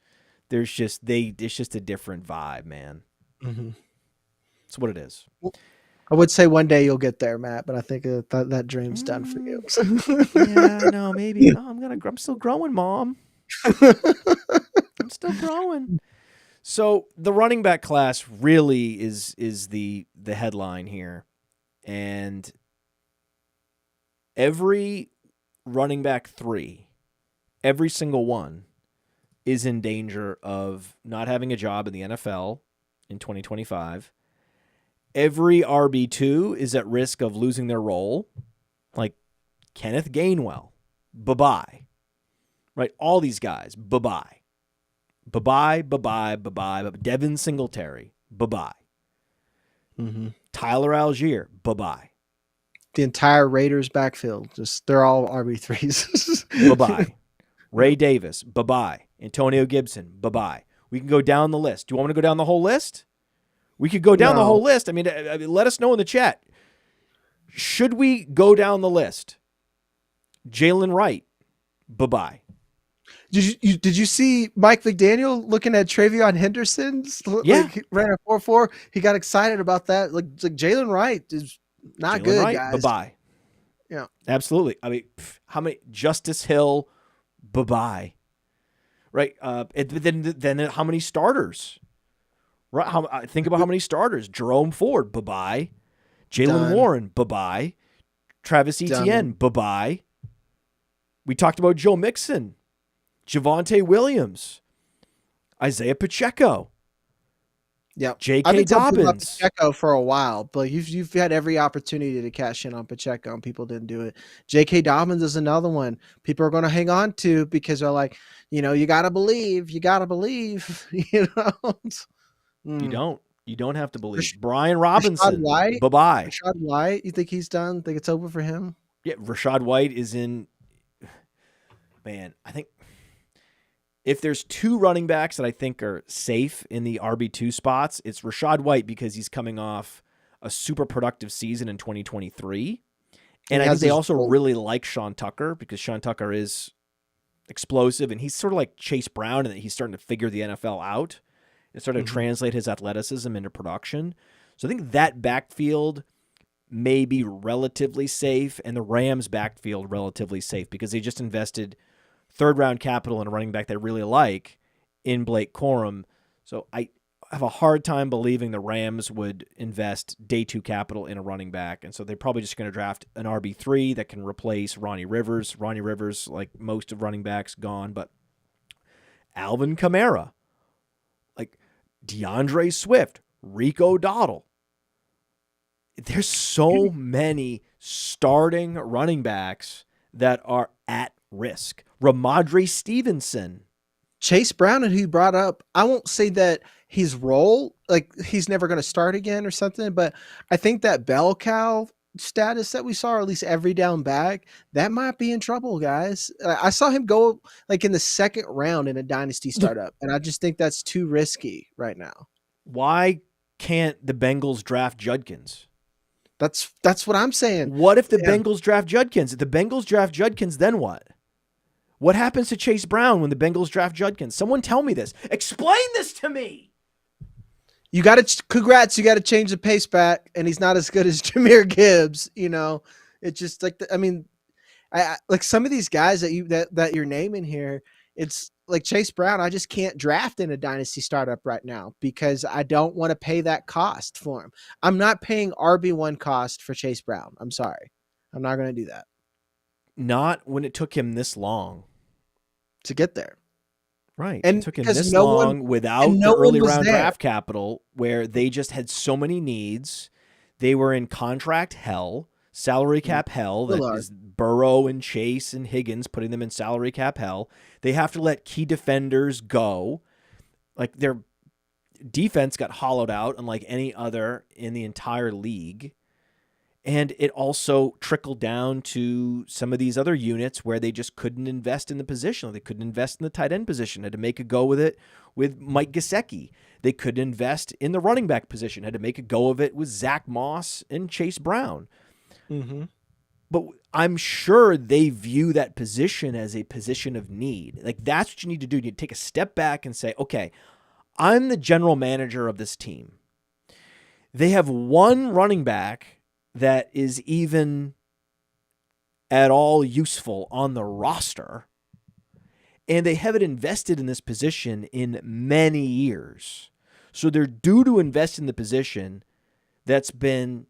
it's just a different vibe, man. Mm-hmm. That's what it is. I would say one day you'll get there, Matt, but I think that dream's done for you. Yeah, no, maybe. No, I'm still growing, Mom. I'm still growing. So the running back class really is the headline here. And every running back 3, every single one is in danger of not having a job in the NFL in 2025. Every RB2 is at risk of losing their role, like Kenneth Gainwell, bye-bye. Right? All these guys, bye-bye. Bye-bye, bye-bye, bye-bye. Devin Singletary, bye-bye. Mm-hmm. Tyler Algier, bye-bye. The entire Raiders backfield, they're all RB3s. Bye-bye. Ray Davis, bye-bye. Antonio Gibson, bye-bye. We can go down the list. Do you want me to go down the whole list? We could go down the whole list. I mean, let us know in the chat. Should we go down the list? Jaylen Wright, bye-bye. Did you see Mike McDaniel looking at Travion Henderson? Yeah. Like, he ran a 4.4. He got excited about that. Like Jaylen Wright is not good, Wright, guys. Bye-bye. Yeah. Absolutely. I mean, how many? Justice Hill, bye-bye. Right? Then how many starters? Right? Think about how many starters. Jerome Ford, bye-bye. Jaylen Warren, bye-bye. Travis Etienne, bye-bye. We talked about Joe Mixon, Javonte Williams, Isaiah Pacheco. Yeah, J.K. Dobbins. Pacheco for a while, but you've had every opportunity to cash in on Pacheco, and people didn't do it. J.K. Dobbins is another one people are going to hang on to because they're like, you got to believe, you know. You don't have to believe. Brian Robinson, bye-bye. Rashad White, you think he's done? Think it's over for him? Yeah, Rashad White is in. Man, I think if there's 2 running backs that I think are safe in the RB2 spots, it's Rashad White because he's coming off a super productive season in 2023. And I think they also really like Sean Tucker because Sean Tucker is explosive and he's sort of like Chase Brown in that he's starting to figure the NFL out and starting to translate his athleticism into production. So I think that backfield may be relatively safe and the Rams backfield relatively safe because they just invested 3rd-round capital in a running back they really like in Blake Corum. So I have a hard time believing the Rams would invest day 2 capital in a running back. And so they're probably just going to draft an RB3 that can replace Ronnie Rivers. Ronnie Rivers, like most of running backs, gone. But Alvin Kamara, like DeAndre Swift, Rico Dowdle. There's so many starting running backs that are at risk. Ramondre Stevenson. Chase Brown, and who you brought up, I won't say that his role, like he's never going to start again or something, but I think that bell cow status that we saw, or at least every down back, that might be in trouble, guys. I saw him go like in the 2nd round in a dynasty startup, and I just think that's too risky right now. Why can't the Bengals draft Judkins? That's what I'm saying. What if the Bengals draft Judkins? If the Bengals draft Judkins, then what? What happens to Chase Brown when the Bengals draft Judkins? Someone tell me this. Explain this to me. You got to congrats. You got to change the pace back, and he's not as good as Jahmyr Gibbs. It's just like I like some of these guys that you're naming here. It's like Chase Brown. I just can't draft in a dynasty startup right now because I don't want to pay that cost for him. I'm not paying RB1 cost for Chase Brown. I'm sorry, I'm not going to do that. Not when it took him this long to get there. Right. And it took him this long without the early round draft capital where they just had so many needs. They were in contract hell, salary cap hell. That is Burrow and Chase and Higgins putting them in salary cap hell. They have to let key defenders go. Like defense got hollowed out unlike any other in the entire league. And it also trickled down to some of these other units where they just couldn't invest in the position. They couldn't invest in the tight end position, had to make a go with it with Mike Gesicki. They couldn't invest in the running back position, had to make a go of it with Zach Moss and Chase Brown. Mm-hmm. But I'm sure they view that position as a position of need. Like, that's what you need to do. You need to take a step back and say, okay, I'm the general manager of this team. They have one running back that is even at all useful on the roster, and they haven't invested in this position in many years. So they're due to invest in the position that's been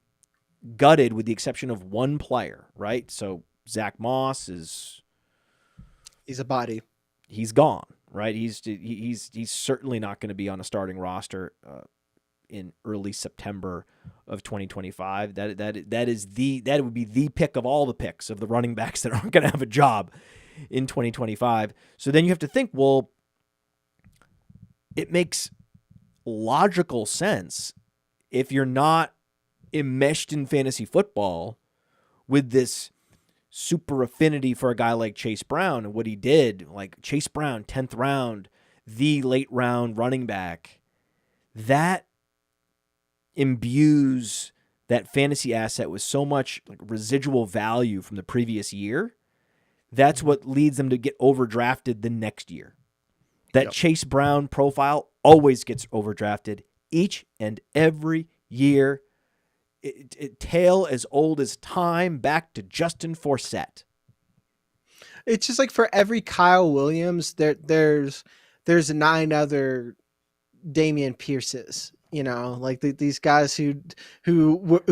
gutted with the exception of one player, right? So Zach Moss He's a body. He's gone, right? He's certainly not going to be on a starting roster in early September of 2025. That would be the pick of all the picks of the running backs that aren't going to have a job in 2025. So then you have to think, well, it makes logical sense if you're not enmeshed in fantasy football with this super affinity for a guy like Chase Brown and what he did. Like Chase Brown, 10th round, the late round running back, that imbues that fantasy asset with so much like residual value from the previous year. That's what leads them to get overdrafted the next year. That Chase Brown profile always gets overdrafted each and every year. It tale as old as time, back to Justin Forsett. It's just like for every Kyle Williams, there's 9 other Damian Pierces. You know, like these guys who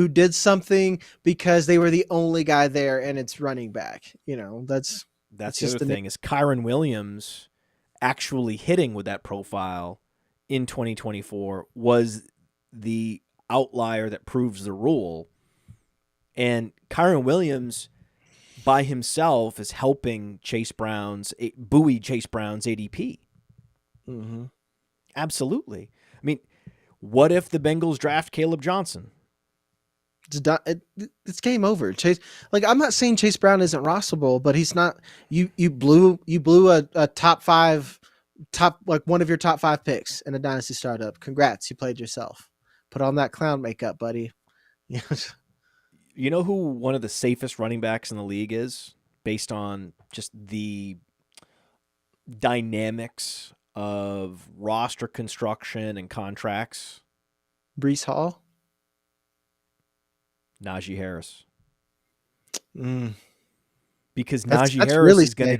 did something because they were the only guy there, and it's running back. You know, that's the other thing is Kyron Williams actually hitting with that profile in 2024 was the outlier that proves the rule. And Kyron Williams by himself is helping buoy Chase Brown's ADP. Mm-hmm. Absolutely. I mean, what if the Bengals draft Caleb Johnson? It's game over. Chase, like, I'm not saying Chase Brown isn't rosterable, but he's not. You blew a top 5, one of your top 5 picks in a dynasty startup. Congrats, you played yourself. Put on that clown makeup, buddy. You know who one of the safest running backs in the league is, based on just the dynamics of roster construction and contracts? Breece Hall? Najee Harris. Because Najee Harris really is going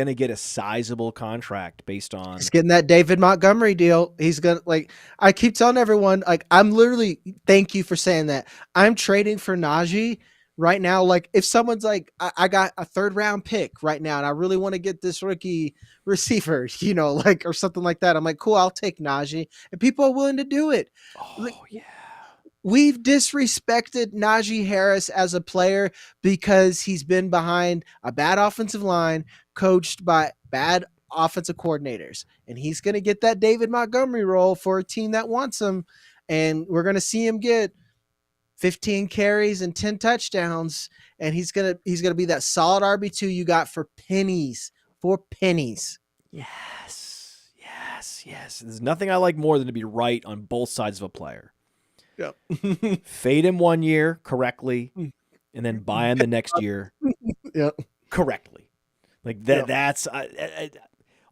to get a sizable contract based on. He's getting that David Montgomery deal. He's going to, like, I keep telling everyone, like, I'm literally, thank you for saying that. I'm trading for Najee right now. Like, if someone's like, I got a 3rd round pick right now and I really want to get this rookie receiver, you know, like, or something like that, I'm like, cool, I'll take Najee. And people are willing to do it. Oh, like, yeah. We've disrespected Najee Harris as a player because he's been behind a bad offensive line coached by bad offensive coordinators. And he's going to get that David Montgomery role for a team that wants him. And we're going to see him get 15 carries and 10 touchdowns. And he's going to be that solid RB2 you got for pennies. Yes. There's nothing I like more than to be right on both sides of a player. Yep. Fade him one year correctly, and then buy him the next year correctly. Like that. Yep. That's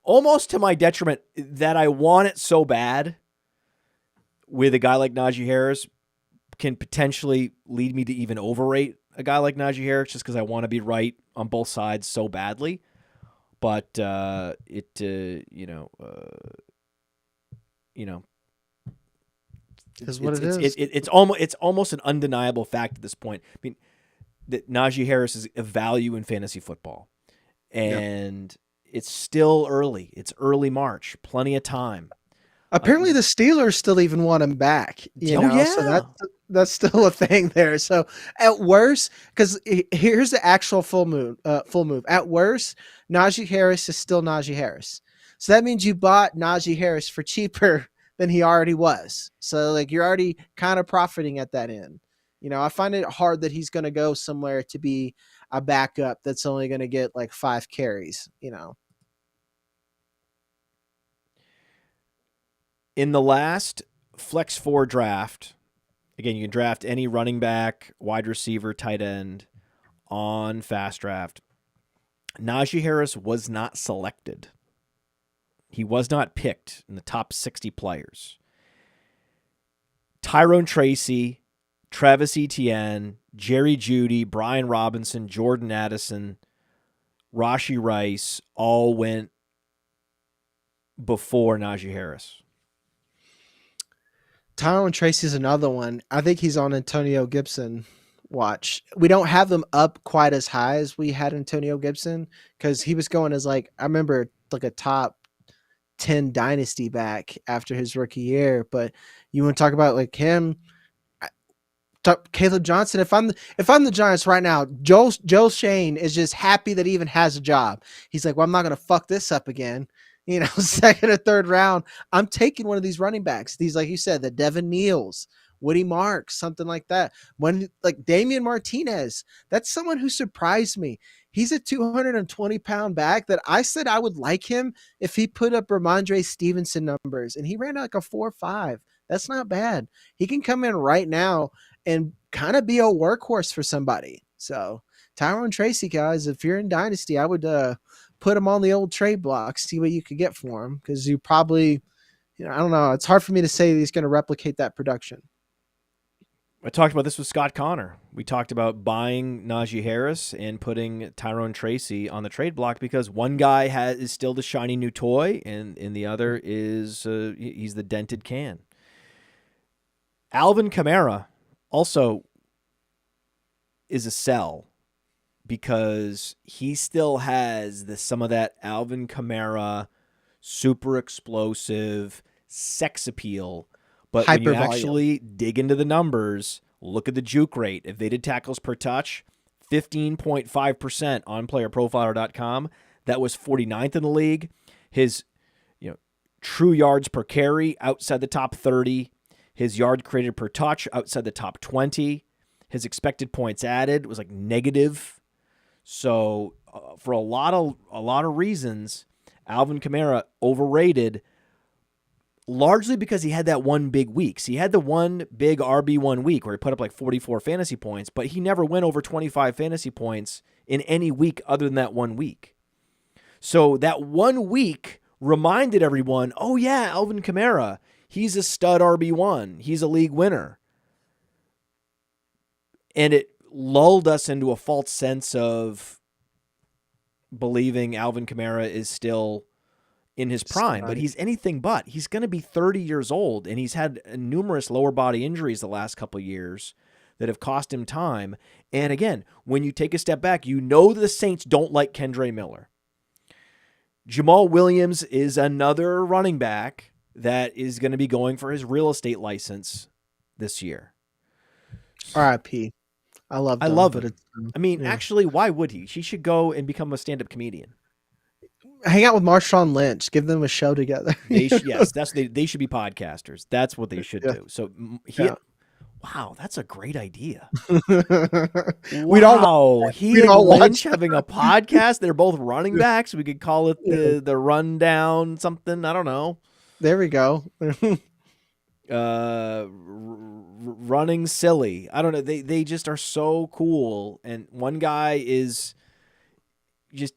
almost to my detriment that I want it so bad with a guy like Najee Harris can potentially lead me to even overrate a guy like Najee Harris just because I want to be right on both sides so badly. But is what it is. It's almost an undeniable fact at this point. I mean, that Najee Harris is a value in fantasy football, and it's still early. It's early March, plenty of time. Apparently, the Steelers still even want him back. You know? So that's still a thing there. So at worst, because here's the actual full move. At worst, Najee Harris is still Najee Harris. So that means you bought Najee Harris for cheaper than he already was. So like you're already kind of profiting at that end. I find it hard that he's going to go somewhere to be a backup that's only going to get like 5 carries. In the last Flex 4 draft, again, you can draft any running back, wide receiver, tight end on FastDraft. Najee Harris was not selected. He was not picked in the top 60 players. Tyrone Tracy, Travis Etienne, Jerry Jeudy, Brian Robinson, Jordan Addison, Rashee Rice all went before Najee Harris. Tyrone Tracy's another one. I think he's on Antonio Gibson watch. We don't have them up quite as high as we had Antonio Gibson because he was going as I remember like a top 10 dynasty back after his rookie year. But you want to talk about like him, Caleb Johnson. If I'm the Giants right now, Joe Shane is just happy that he even has a job. He's like, well, I'm not going to fuck this up again. Second or third round, I'm taking one of these running backs. These, like you said, the Devin Neals, Woody Marks, something like that. When like Damian Martinez, that's someone who surprised me. He's a 220-pound back that I said I would like him if he put up Ramondre Stevenson numbers, and he ran like a 4.5. That's not bad. He can come in right now and kind of be a workhorse for somebody. So Tyrone Tracy, guys, if you're in Dynasty, I would put him on the old trade block, see what you could get for him, because you probably, I don't know. It's hard for me to say that he's going to replicate that production. I talked about this with Scott Connor. We talked about buying Najee Harris and putting Tyrone Tracy on the trade block because one guy is still the shiny new toy, and the other is he's the dented can. Alvin Kamara also is a sell because he still has some of that Alvin Kamara super explosive sex appeal. But when you actually dig into the numbers, look at the juke rate. Evaded tackles per touch, 15.5% on PlayerProfiler.com. That was 49th in the league. His true yards per carry outside the top 30. His yard created per touch outside the top 20. His expected points added was like negative. So for a lot of reasons, Alvin Kamara overrated, largely because he had that one big week. So he had the one big RB1 week where he put up like 44 fantasy points, but he never went over 25 fantasy points in any week other than that 1 week. So that 1 week reminded everyone, oh yeah, Alvin Kamara, he's a stud RB1. He's a league winner. And it lulled us into a false sense of believing Alvin Kamara is still in his prime, but he's anything but. He's going to be 30 years old, and he's had numerous lower body injuries the last couple of years that have cost him time. And again, when you take a step back, the Saints don't like Kendre Miller. Jamal Williams is another running back that is going to be going for his real estate license this year. RIP. I love it. I mean, actually, why would he? She should go and become a stand-up comedian. Hang out with Marshawn Lynch. Give them a show together. They should be podcasters. That's what they should do. So, wow, that's a great idea. We'd all Lynch having a podcast. They're both running backs. We could call it the rundown something. I don't know. There we go. Running silly. I don't know. They just are so cool. And one guy is just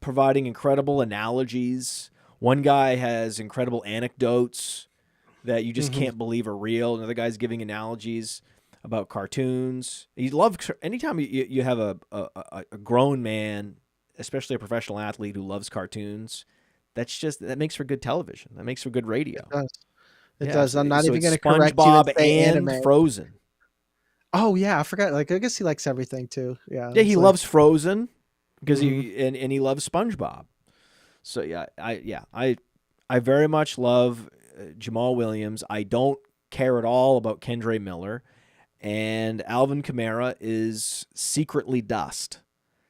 providing incredible analogies. One guy has incredible anecdotes that you just can't believe are real. Another guy's giving analogies about cartoons. Anytime you have a grown man, especially a professional athlete who loves cartoons, that makes for good television. That makes for good radio. It does. I'm not even going to correct you. SpongeBob and anime. Frozen. Oh yeah, I forgot. I guess he likes everything too. Yeah. Yeah, he loves Frozen because he loves SpongeBob. So I very much love Jamal Williams. I don't care at all about Kendre Miller, and Alvin Kamara is secretly dust.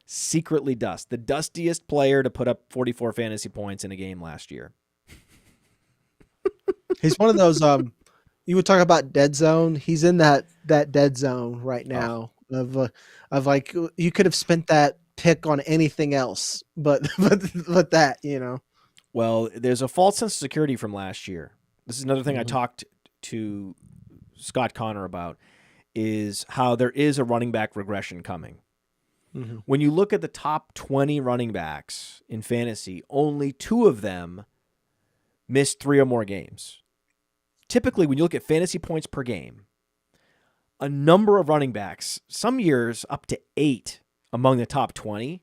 The dustiest player to put up 44 fantasy points in a game last year. He's one of those. You would talk about dead zone. He's in that dead zone right now of like you could have spent that pick on anything else, but that, you know. Well, there's a false sense of security from last year. This is another thing I talked to Scott Connor about, is how there is a running back regression coming. When you look at the top 20 running backs in fantasy, only 2 of them missed 3 or more games. Typically, when you look at fantasy points per game, a number of running backs, some years up to 8 among the top 20,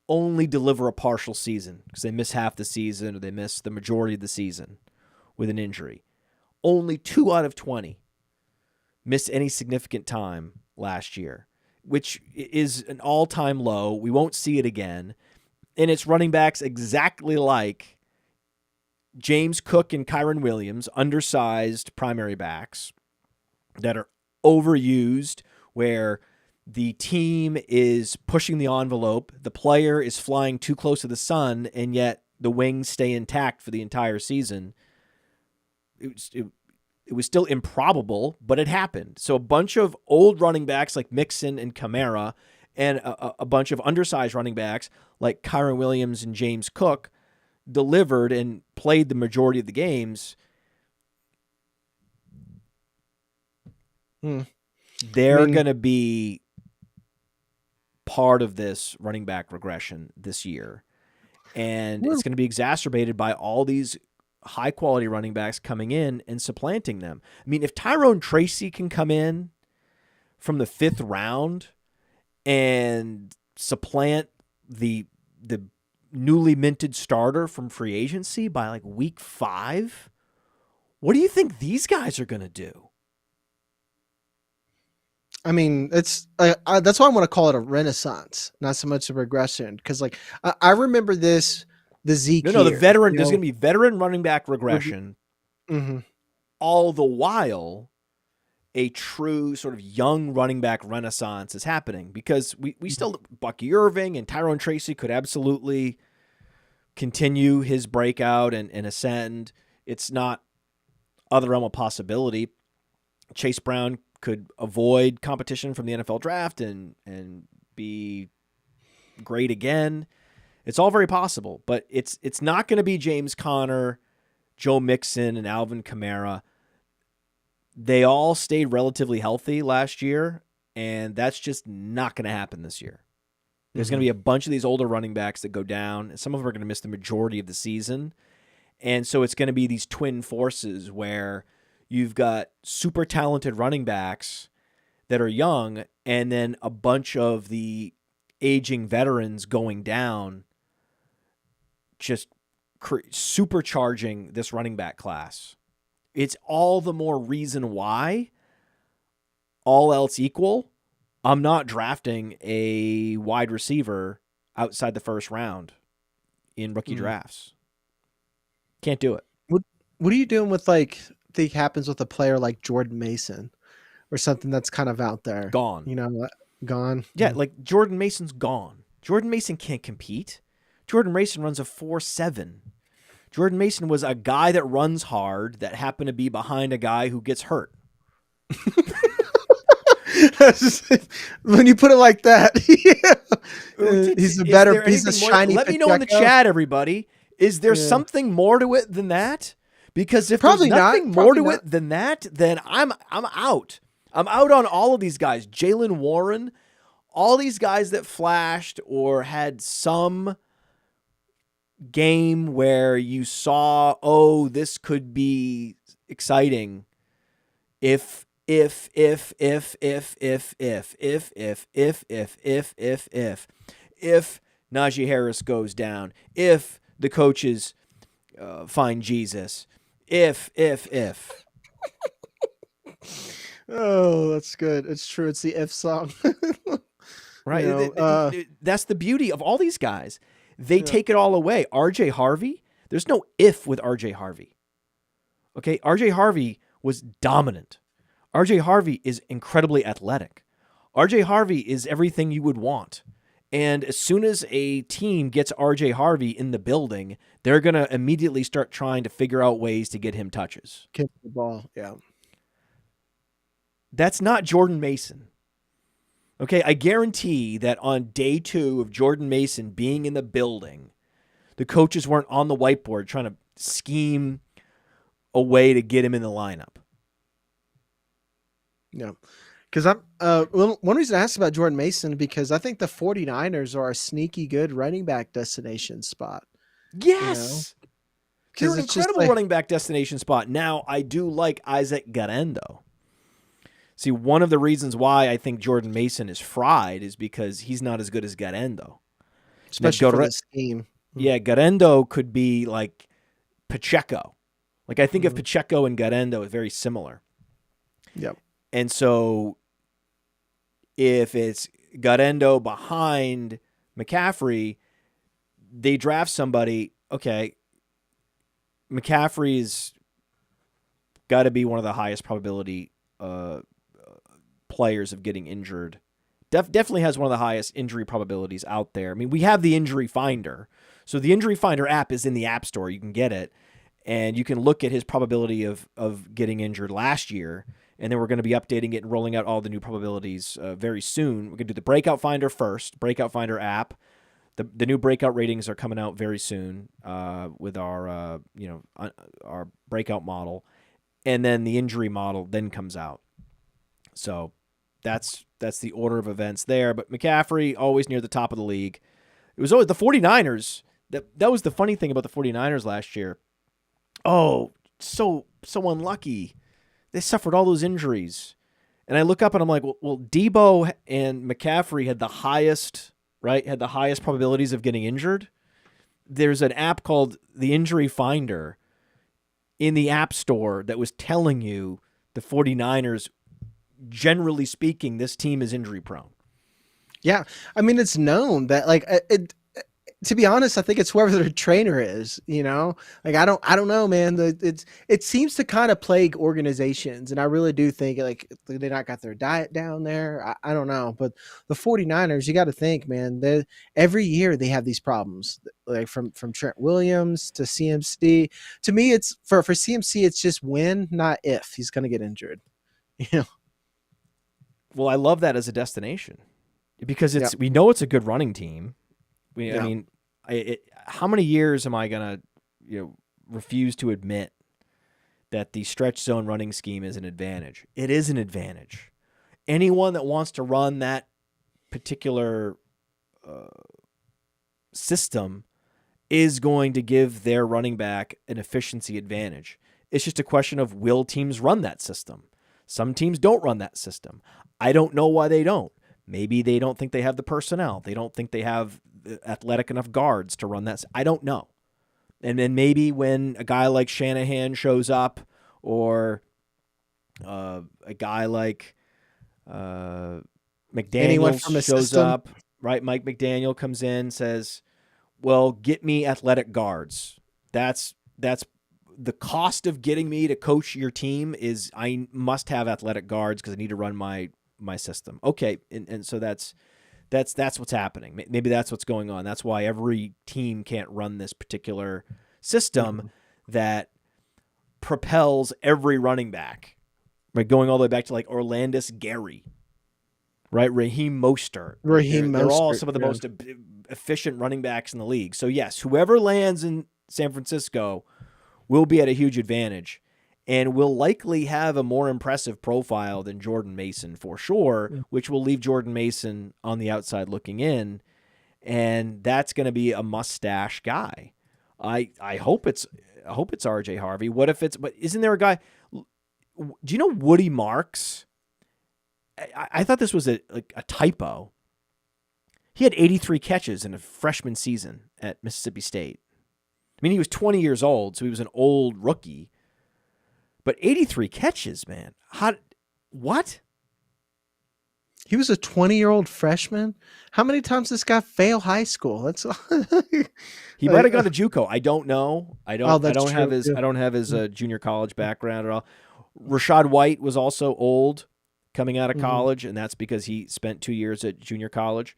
only deliver a partial season because they miss half the season or they miss the majority of the season with an injury. Only 2 out of 20 missed any significant time last year, which is an all-time low. We won't see it again. And it's running backs exactly like James Cook and Kyron Williams, undersized primary backs that are overused, where the team is pushing the envelope, the player is flying too close to the sun, and yet the wings stay intact for the entire season. It was still improbable, but it happened. So a bunch of old running backs like Mixon and Kamara, and a bunch of undersized running backs like Kyron Williams and James Cook delivered and played the majority of the games. They're going to be part of this running back regression this year. And it's going to be exacerbated by all these high-quality running backs coming in and supplanting them. I mean, if Tyrone Tracy can come in from the 5th round and supplant the newly minted starter from free agency by like week 5, what do you think these guys are going to do? I mean, it's that's why I want to call it a renaissance, not so much a regression. Because like I remember the Zeke. No, the veteran. There's going to be veteran running back regression. All the while, a true sort of young running back renaissance is happening, because we still, Bucky Irving and Tyrone Tracy could absolutely continue his breakout and ascend. It's not other realm of possibility. Chase Brown could avoid competition from the NFL draft and be great again. It's all very possible, but it's not going to be James Conner, Joe Mixon, and Alvin Kamara. They all stayed relatively healthy last year, and that's just not going to happen this year. There's going to be a bunch of these older running backs that go down, and some of them are going to miss the majority of the season. And so it's going to be these twin forces where you've got super talented running backs that are young, and then a bunch of the aging veterans going down, just supercharging this running back class. It's all the more reason why, all else equal, I'm not drafting a wide receiver outside the 1st round in rookie drafts. Can't do it. What are you doing with, like, think happens with a player like Jordan Mason or something that's kind of out there? Gone. You know, gone. Yeah, like Jordan Mason's gone. Jordan Mason can't compete. Jordan Mason runs a 4.7. Jordan Mason was a guy that runs hard that happened to be behind a guy who gets hurt. When you put it like that, he's a better. He's a shiny. Let me know in the chat, everybody. Is there something more to it than that? Because if there's nothing more to it than that, then I'm out. I'm out on all of these guys. Jaylen Warren, all these guys that flashed or had some game where you saw, oh, this could be exciting. If Najee Harris goes down, if the coaches find Jesus, if. Oh, that's good. It's true. It's the if song. Right. You know, that's the beauty of all these guys. They take it all away. RJ Harvey, there's no if with RJ Harvey. Okay, RJ Harvey was dominant. RJ Harvey is incredibly athletic. RJ Harvey is everything you would want. And as soon as a team gets RJ Harvey in the building, they're going to immediately start trying to figure out ways to get him touches. Kick the ball, yeah. That's not Jordan Mason. Okay, I guarantee that on day 2 of Jordan Mason being in the building, the coaches weren't on the whiteboard trying to scheme a way to get him in the lineup. Yeah. Because one reason I asked about Jordan Mason, because I think the 49ers are a sneaky good running back destination spot. Yes. You know? They're an incredible running back destination spot. Now, I do like Isaac Garendo. See, one of the reasons why I think Jordan Mason is fried is because he's not as good as Garendo. Especially for the scheme. Yeah, Garendo could be like Pacheco. Like, I think of Pacheco and Garendo as very similar. Yep. And so if it's Garendo behind McCaffrey, they draft somebody, okay, McCaffrey's got to be one of the highest probability players of getting injured. Definitely has one of the highest injury probabilities out there. I mean, we have the Injury Finder. So the Injury Finder app is in the App Store. You can get it. And you can look at his probability of getting injured last year. And then we're going to be updating it and rolling out all the new probabilities very soon. We're going to do the Breakout Finder first, Breakout Finder app. The new breakout ratings are coming out very soon with our our breakout model. And then the injury model then comes out. So that's the order of events there. But McCaffrey, always near the top of the league. It was always the 49ers. That was the funny thing about the 49ers last year. Oh, so unlucky. They suffered all those injuries. And I look up and I'm like, well, Debo and McCaffrey had the highest, right? Had the highest probabilities of getting injured. There's an app called the Injury Finder in the App Store that was telling you the 49ers, generally speaking, this team is injury prone. Yeah. I mean, it's known that, like, to be honest, I think it's whoever their trainer is, you know, like, I don't know, man. It seems to kind of plague organizations. And I really do think, like, they not got their diet down there. I don't know, but the 49ers, you got to think, man, every year they have these problems, like from Trent Williams to CMC. To me, it's for CMC, it's just when, not if he's going to get injured. You know? Well, I love that as a destination because we know it's a good running team. I mean, how many years am I gonna refuse to admit that the stretch zone running scheme is an advantage? It is an advantage. Anyone that wants to run that particular system is going to give their running back an efficiency advantage. It's just a question of, will teams run that system? Some teams don't run that system. I don't know why they don't. Maybe they don't think they have the personnel. They don't think they have athletic enough guards to run that. I don't know. And then maybe when a guy like Shanahan shows up, or a guy like McDaniel shows up, right? Mike McDaniel comes in, says, well, get me athletic guards. That's the cost of getting me to coach your team is I must have athletic guards because I need to run my system. Okay. And so that's what's happening. Maybe that's what's going on. That's why every team can't run this particular system that propels every running back, right? Going all the way back to like Orlandis Gary, right? Raheem Mostert. They're all some of the most efficient running backs in the league. So yes, whoever lands in San Francisco will be at a huge advantage and will likely have a more impressive profile than Jordan Mason for sure, which will leave Jordan Mason on the outside looking in. And that's going to be a mustache guy. I hope it's RJ Harvey. What if but isn't there a guy? Do you know Woody Marks? I thought this was a typo. He had 83 catches in a freshman season at Mississippi State. I mean, he was 20 years old, so he was an old rookie. But 83 catches, man. What? He was a 20-year-old freshman? How many times does this guy fail high school? That's He might have gone to JUCO. I don't know. I don't have his junior college background at all. Rashad White was also old coming out of college, and that's because he spent 2 years at junior college.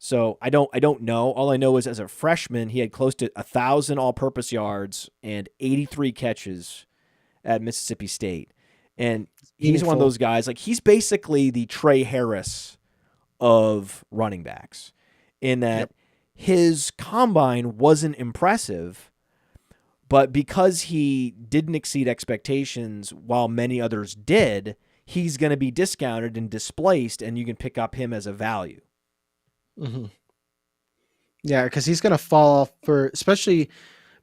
So I don't know. All I know is as a freshman, he had close to 1,000 all-purpose yards and 83 catches at Mississippi State. And he's one of those guys, like he's basically the Trey Harris of running backs in that his combine wasn't impressive, but because he didn't exceed expectations while many others did, he's going to be discounted and displaced, and you can pick up him as a value. Mm-hmm. Yeah, because he's going to fall off for, especially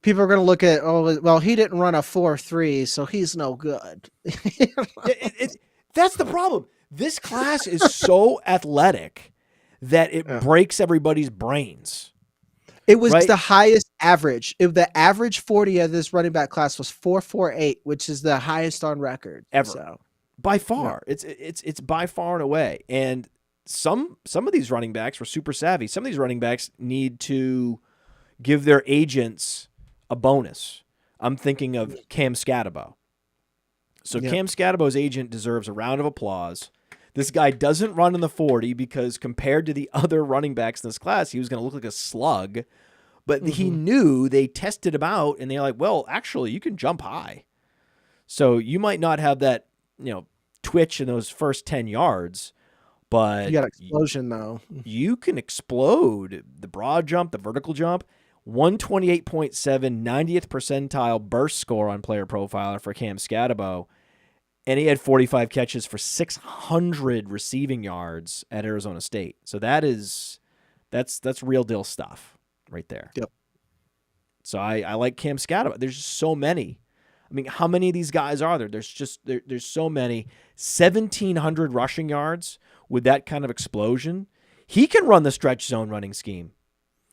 people are going to look at, oh, well, he didn't run a 4.3, so he's no good. That's the problem. This class is so athletic that it breaks everybody's brains. It was the highest average. The average 40 of this running back class was 4.48, which is the highest on record ever. So, by far, it's by far and away. And some of these running backs were super savvy. Some of these running backs need to give their agents a bonus. I'm thinking of Cam Skattebo. So Cam Skattebo's agent deserves a round of applause. This guy doesn't run in the 40 because compared to the other running backs in this class, he was going to look like a slug. But he knew, they tested him out, and they're like, well, actually, you can jump high. So you might not have that, twitch in those first 10 yards, but you got explosion, though. You can explode. The broad jump, the vertical jump, 128.7, 90th percentile burst score on PlayerProfiler for Cam Skattebo. And he had 45 catches for 600 receiving yards at Arizona State. So that's real deal stuff right there. Yep. So I like Cam Skattebo. There's just so many. I mean, how many of these guys are there? There's so many. 1,700 rushing yards with that kind of explosion. He can run the stretch zone running scheme.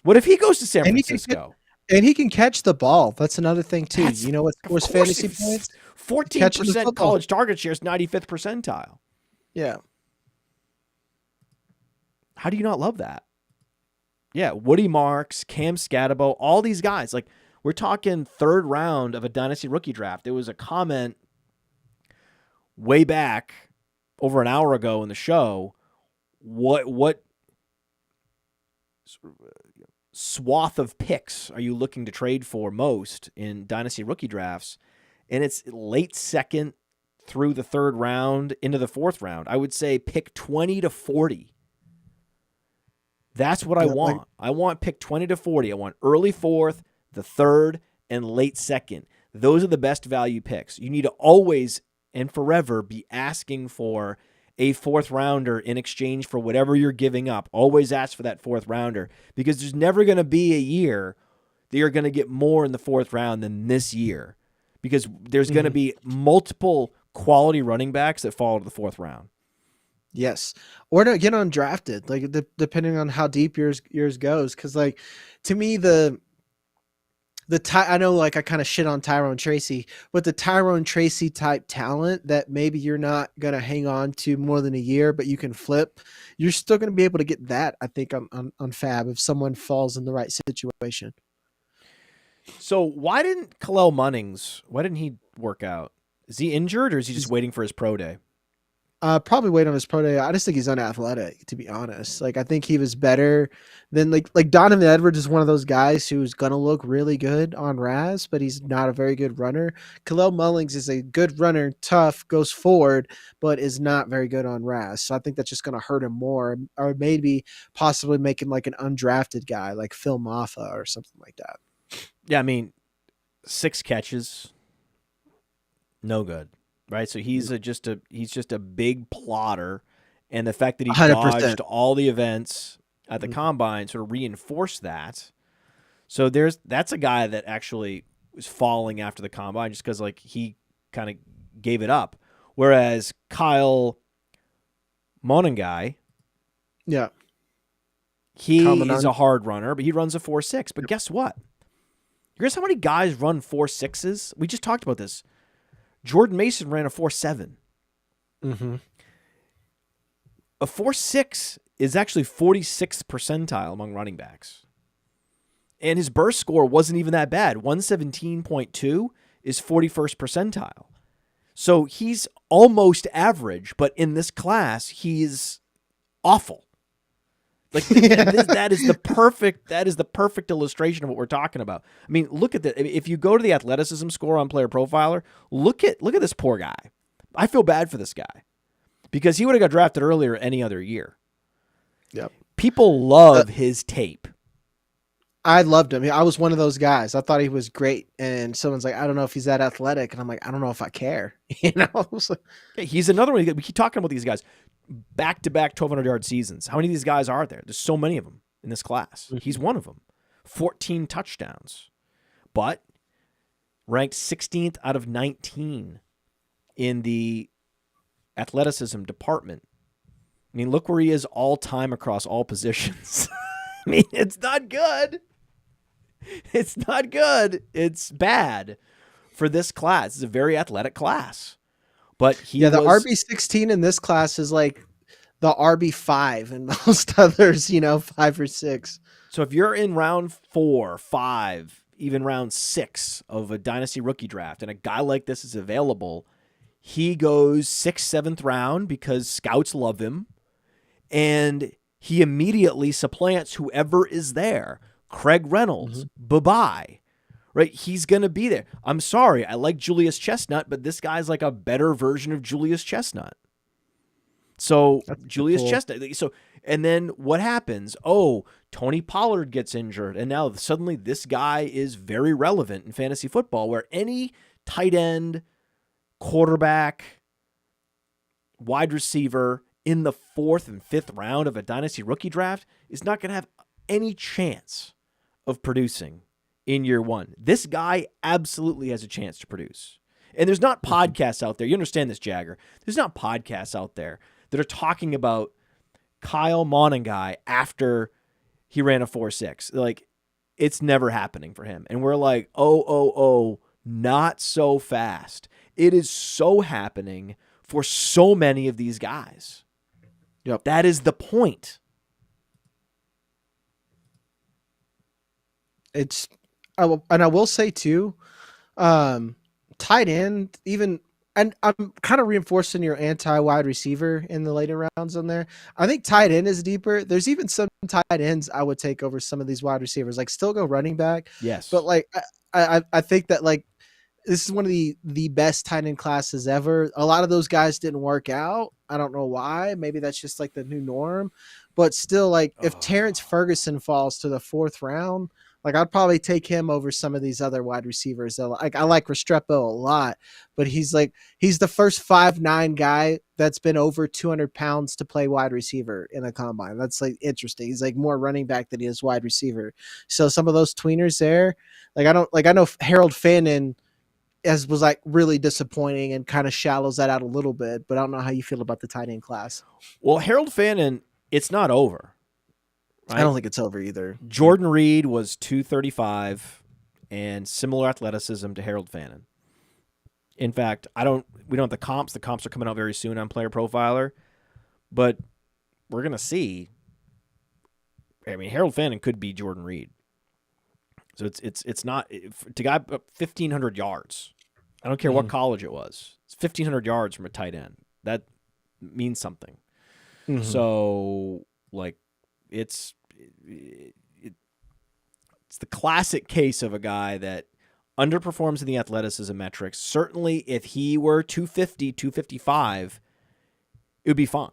What if he goes to San Francisco? And he can catch the ball. That's another thing, too. You know what scores fantasy points? 14% college target share is 95th percentile. Yeah. How do you not love that? Yeah, Woody Marks, Cam Skattebo, all these guys. Like, we're talking third round of a Dynasty rookie draft. There was a comment way back over an hour ago in the show. What swath of picks are you looking to trade for most in Dynasty rookie drafts? And it's late second through the third round into the fourth round. I would say pick 20 to 40. That's what I want. I want pick 20 to 40. I want early fourth, the third, and late second. Those are the best value picks. You need to always and forever be asking for a fourth rounder in exchange for whatever you're giving up. Always ask for that fourth rounder because there's never going to be a year that you're going to get more in the fourth round than this year because there's going to be multiple quality running backs that fall to the fourth round. Yes. Or to get undrafted, like depending on how deep yours goes. Cause like to me, I know like I kind of shit on Tyrone Tracy, but the Tyrone Tracy type talent that maybe you're not going to hang on to more than a year, but you can flip, you're still going to be able to get that, I think, on Fab if someone falls in the right situation. So why didn't Kalel Munnings, why didn't he work out? Is he injured or is he just waiting for his pro day? Probably wait on his pro day. I just think he's unathletic, to be honest. Like I think he was better than like Donovan Edwards is one of those guys who's gonna look really good on Raz, but he's not a very good runner. Kalel Mullings is a good runner, tough, goes forward, but is not very good on Raz. So I think that's just gonna hurt him more, or maybe possibly make him like an undrafted guy, like Phil Maffa or something like that. Yeah, I mean, 6 catches, no good. Right, so he's just a big plotter, and the fact that he 100%. dodged all the events at the combine sort of reinforced that. So that's a guy that actually was falling after the combine just because like he kind of gave it up. Whereas Kyle Monangai, he is a hard runner, but he runs a 4.6. But guess what? Guess how many guys run 4.6s? We just talked about this. Jordan Mason ran a 4.7. Mm-hmm. A 4.6 is actually 46th percentile among running backs. And his burst score wasn't even that bad. 117.2 is 41st percentile. So he's almost average, but in this class, he's awful. Like that is the perfect illustration of what we're talking about. I mean, look at that. If you go to the athleticism score on Player Profiler, look at this poor guy. I feel bad for this guy because he would have got drafted earlier any other year. Yep. People love his tape. I loved him. I was one of those guys. I thought he was great. And someone's like, I don't know if he's that athletic. And I'm like, I don't know if I care. You know, He's another one. We keep talking about these guys. Back-to-back 1,200-yard seasons. How many of these guys are there? There's so many of them in this class. He's one of them. 14 touchdowns. But ranked 16th out of 19 in the athleticism department. I mean, look where he is all-time across all positions. I mean, it's not good. It's not good. It's bad for this class. It's a very athletic class. But the RB16 in this class is like the RB5 and most others, 5 or 6. So if you're in round 4, 5, even round 6 of a Dynasty rookie draft, and a guy like this is available, he goes 6th, 7th round because scouts love him, and he immediately supplants whoever is there. Craig Reynolds, bye-bye. Right, he's going to be there. I'm sorry, I like Julius Chestnut, but this guy's like a better version of Julius Chestnut. So Julius Chestnut. So, and then what happens? Oh, Tony Pollard gets injured, and now suddenly this guy is very relevant in fantasy football, where any tight end, quarterback, wide receiver in the 4th and 5th round of a Dynasty rookie draft is not going to have any chance of producing in year 1. This guy absolutely has a chance to produce. And there's not podcasts out there. You understand this, Jagger. There's not podcasts out there that are talking about Kyle Monangai after he ran a 4.6. Like, it's never happening for him. And we're like, oh, not so fast. It is so happening for so many of these guys. Yep. That is the point. I will say too, tight end, even, and I'm kind of reinforcing your anti-wide receiver in the later rounds on there. I think tight end is deeper. There's even some tight ends I would take over some of these wide receivers, like still go running back. Yes. But like, I think that like, this is one of the best tight end classes ever. A lot of those guys didn't work out. I don't know why. Maybe that's just like the new norm, but still, like if Terrence Ferguson falls to the 4th round, like I'd probably take him over some of these other wide receivers. Like I like Restrepo a lot, but he's the first 5'9" guy that's been over 200 pounds to play wide receiver in a combine. That's like interesting. He's like more running back than he is wide receiver. So some of those tweeners there, I know Harold Fannin was like really disappointing and kind of shallows that out a little bit, but I don't know how you feel about the tight end class. Well, Harold Fannin, it's not over. Right? I don't think it's over either. Jordan Reed was 235 and similar athleticism to Harold Fannin. In fact, we don't have the comps. The comps are coming out very soon on Player Profiler, but we're going to see. I mean, Harold Fannin could be Jordan Reed. So it's not to guy up 1,500 yards. I don't care what college it was. It's 1,500 yards from a tight end. That means something. So like it's the classic case of a guy that underperforms in the athleticism metrics. Certainly if he were 250, 255, it would be fine.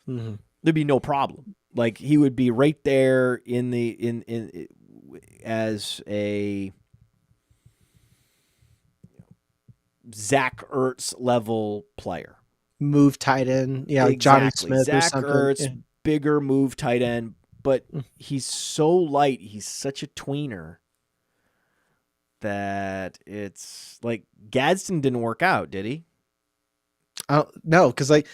There'd be no problem. Like he would be right there in as a Zach Ertz level player. Move tight end. Yeah, like Johnny Smith Zach or something. Ertz, bigger move tight end, but he's so light. He's such a tweener that it's like Gadsden didn't work out, did he? No, because like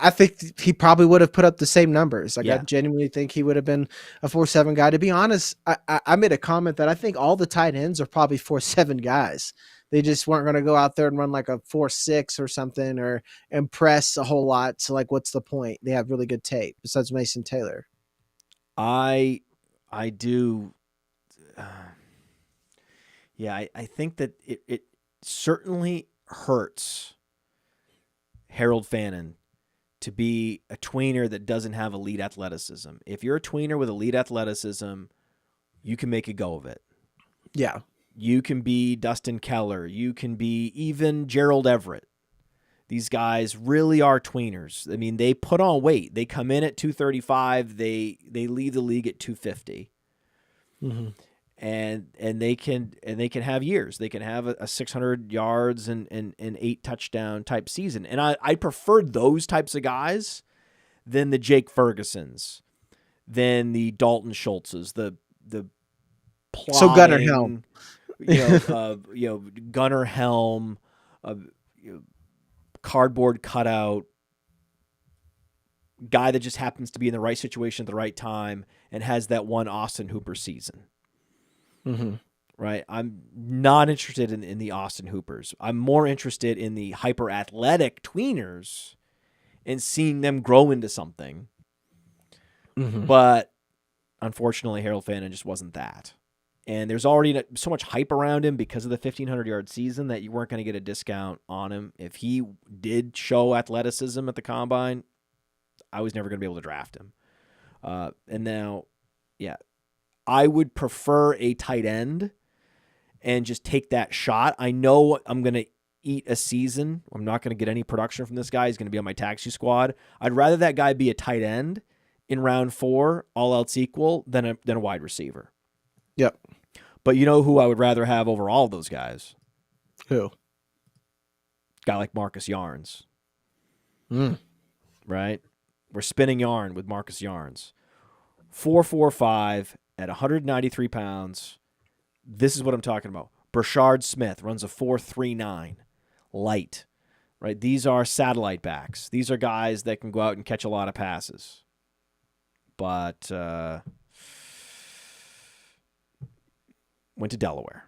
I think he probably would have put up the same numbers. Like I genuinely think he would have been a 4.7 guy. To be honest, I made a comment that I think all the tight ends are probably 4.7 guys. They just weren't going to go out there and run like a 4.6 or something or impress a whole lot. So like, what's the point? They have really good tape besides Mason Taylor. I do. I think that it certainly hurts Harold Fannin to be a tweener that doesn't have elite athleticism. If you're a tweener with elite athleticism, you can make a go of it. Yeah. You can be Dustin Keller. You can be even Gerald Everett. These guys really are tweeners. I mean, they put on weight. They come in at 235. They leave the league at 250. Mm-hmm. And they can have years. They can have a 600 yards and 8 touchdown type season. And I preferred those types of guys than the Jake Fergusons, than the Dalton Schultzes, the plodding, so Gunnar Helm, Gunnar Helm, cardboard cutout guy that just happens to be in the right situation at the right time and has that one Austin Hooper season. Mm-hmm. Right. I'm not interested in the Austin Hoopers. I'm more interested in the hyper athletic tweeners and seeing them grow into something. Mm-hmm. But unfortunately, Harold Fannin just wasn't that. And there's already so much hype around him because of the 1,500-yard season that you weren't going to get a discount on him. If he did show athleticism at the combine, I was never going to be able to draft him. And now, yeah, I would prefer a tight end and just take that shot. I know I'm going to eat a season. I'm not going to get any production from this guy. He's going to be on my taxi squad. I'd rather that guy be a tight end in round 4, all else equal, than a wide receiver. Yep. But you know who I would rather have over all of those guys? Who? Guy like Marcus Yarns. Mm. Right? We're spinning yarn with Marcus Yarns. 4.45 at 193 pounds. This is what I'm talking about. Brashard Smith runs a 4.39. Light. Right? These are satellite backs. These are guys that can go out and catch a lot of passes. But went to Delaware.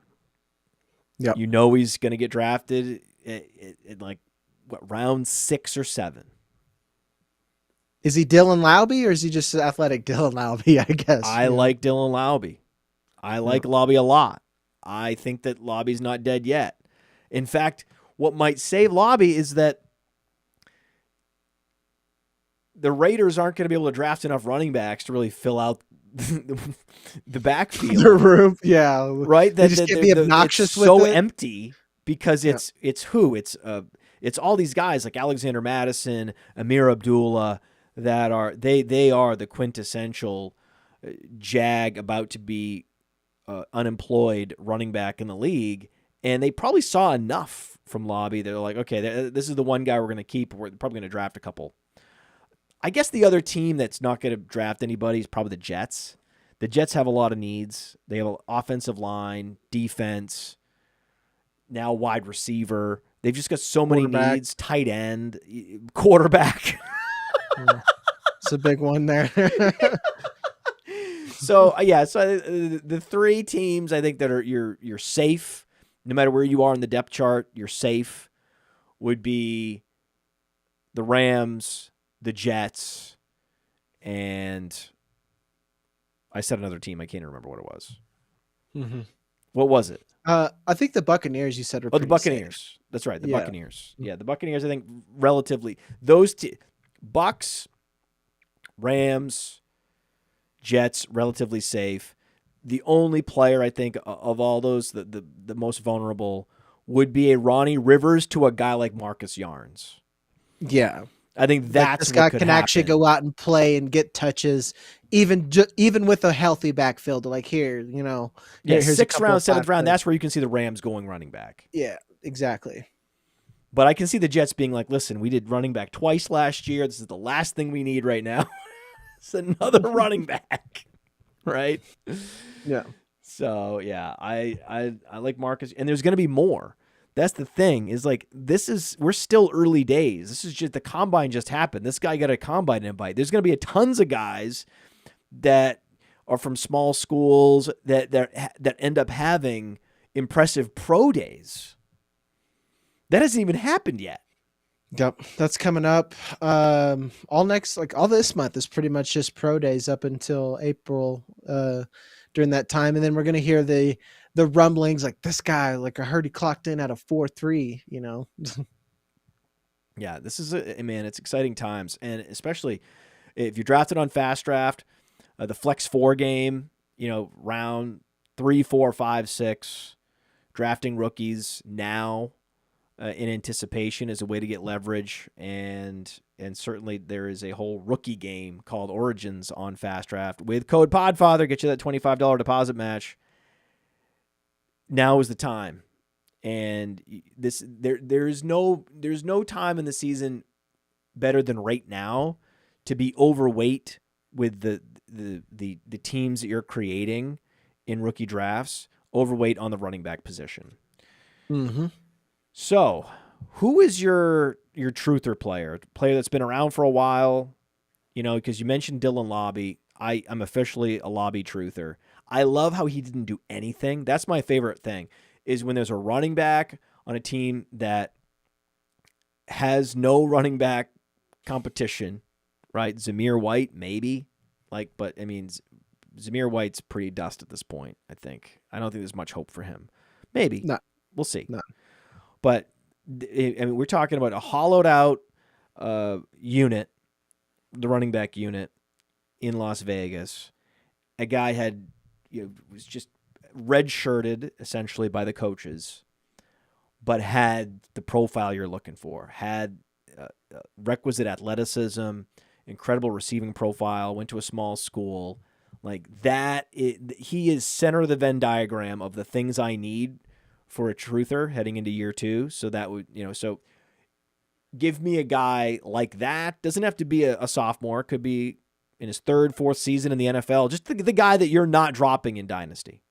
Yeah. You know he's going to get drafted in like, what, round 6 or 7. Is he Dylan Laube or is he just athletic Dylan Laube, I guess? I like Dylan Laube. I like Laube a lot. I think that Laube's not dead yet. In fact, what might save Laube is that the Raiders aren't going to be able to draft enough running backs to really fill out the backfield. The room, yeah. Right? They just can't be obnoxious it's with so it. empty because it's all these guys like Alexander Madison, Amir Abdullah that are they are the quintessential Jag about to be unemployed running back in the league, and they probably saw enough from Laube. They're like, okay, this is the one guy we're going to keep. We're probably going to draft a couple. I guess the other team that's not going to draft anybody is probably the Jets. The Jets have a lot of needs. They have an offensive line, defense, now wide receiver. They've just got so many needs. Tight end, quarterback. Yeah. It's a big one there. So the 3 teams I think that are you're safe, no matter where you are in the depth chart, you're safe, would be the Rams, the Jets, and I said another team. I can't even remember what it was. Mm-hmm. What was it? I think the Buccaneers you said were the Buccaneers. safe. That's right, the Yeah. Buccaneers. Yeah, the Buccaneers, I think, relatively. Those Bucks, Rams, Jets, relatively safe. The only player, I think, of all those, the most vulnerable, would be a Ronnie Rivers to a guy like Marcus Yarns. Yeah. I think that's this guy what could can actually happen. go out and play and get touches, even with a healthy backfield. Like here, Yeah, here's a 6th couple round, of 7th round. plays. That's where you can see the Rams going running back. Yeah, exactly. But I can see the Jets being like, listen, we did running back twice last year. This is the last thing we need right now. It's another running back, right? Yeah. So, yeah, I like Marcus. And there's going to be more. That's the thing is like, we're still early days. This is just the combine just happened. This guy got a combine invite. There's going to be tons of guys that are from small schools that end up having impressive pro days. That hasn't even happened yet. Yep, that's coming up. All this month is pretty much just pro days up until April. During that time, and then we're gonna hear the rumblings like this guy. Like I heard he clocked in at a 4.3. Yeah, this is man, it's exciting times, and especially if you're drafted on FastDraft, the Flex 4 game, round 3, 4, 5, 6, drafting rookies now in anticipation is a way to get leverage, and certainly there is a whole rookie game called Origins on FastDraft with code PodFather, get you that $25 deposit match. Now is the time. And there's no time in the season better than right now to be overweight with the teams that you're creating in rookie drafts, overweight on the running back position. Mm-hmm. So, who is your truther player that's been around for a while? Because you mentioned Dylan Lobby. I'm officially a Lobby truther. I love how he didn't do anything. That's my favorite thing, is when there's a running back on a team that has no running back competition, right? Zamir White, maybe. But Zamir White's pretty dust at this point, I think. I don't think there's much hope for him. Maybe. No. We'll see. No. But we're talking about a hollowed out unit, the running back unit in Las Vegas. A guy was just red-shirted essentially by the coaches, but had the profile you're looking for, had requisite athleticism, incredible receiving profile, went to a small school. He is center of the Venn diagram of the things I need for a truther heading into year 2. So that would, so give me a guy like that. Doesn't have to be a sophomore. Could be in his 3rd, 4th season in the NFL. Just the guy that you're not dropping in Dynasty.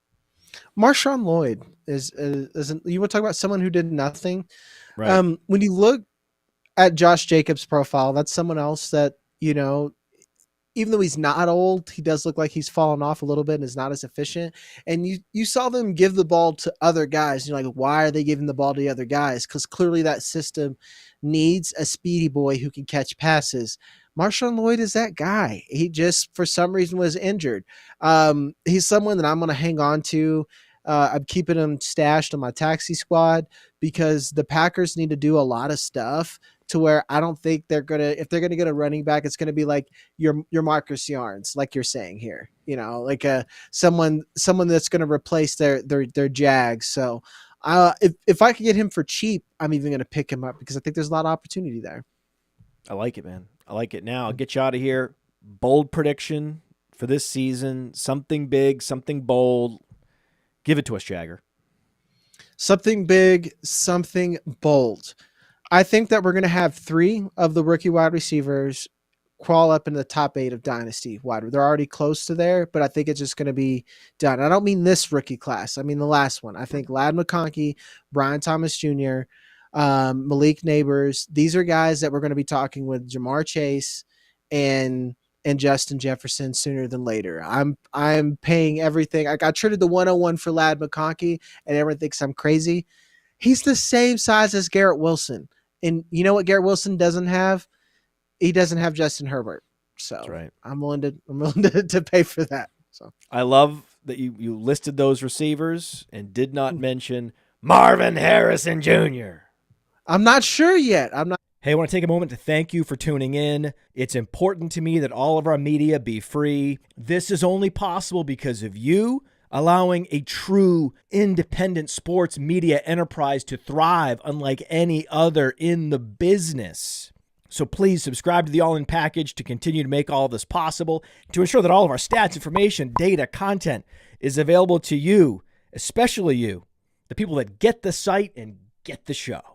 Marshawn Lloyd is you want to talk about someone who did nothing? Right. When you look at Josh Jacobs' profile, that's someone else that, even though he's not old, he does look like he's fallen off a little bit and is not as efficient. And you saw them give the ball to other guys. You're like, why are they giving the ball to the other guys? Because clearly that system needs a speedy boy who can catch passes. Marshawn Lloyd is that guy. He just, for some reason, was injured. He's someone that I'm going to hang on to. I'm keeping him stashed on my taxi squad because the Packers need to do a lot of stuff to where I don't think if they're gonna get a running back, it's gonna be like your Marcus Yarns, like you're saying here, someone that's gonna replace their Jags. So if I could get him for cheap, I'm even gonna pick him up because I think there's a lot of opportunity there. I like it, man. I like it. Now I'll get you out of here. Bold prediction for this season. Something big, something bold. Give it to us, Jagger. Something big, something bold. I think that we're going to have 3 of the rookie wide receivers crawl up in the top 8 of Dynasty wide. They're already close to there, but I think it's just going to be done. I don't mean this rookie class. I mean the last one. I think Ladd McConkey, Brian Thomas Jr., Malik Neighbors. These are guys that we're going to be talking with Jamar Chase and Justin Jefferson sooner than later. I'm paying everything. I got traded the 101 for Ladd McConkey, and everyone thinks I'm crazy. He's the same size as Garrett Wilson. And you know what Garrett Wilson doesn't have? He doesn't have Justin Herbert. So that's right. I'm willing to pay for that. So I love that you listed those receivers and did not mention Marvin Harrison Jr. I'm not sure yet. Hey, I want to take a moment to thank you for tuning in. It's important to me that all of our media be free. This is only possible because of you allowing a true independent sports media enterprise to thrive unlike any other in the business. So please subscribe to the All In Package to continue to make all of this possible, to ensure that all of our stats, information, data, content is available to you, especially you, the people that get the site and get the show.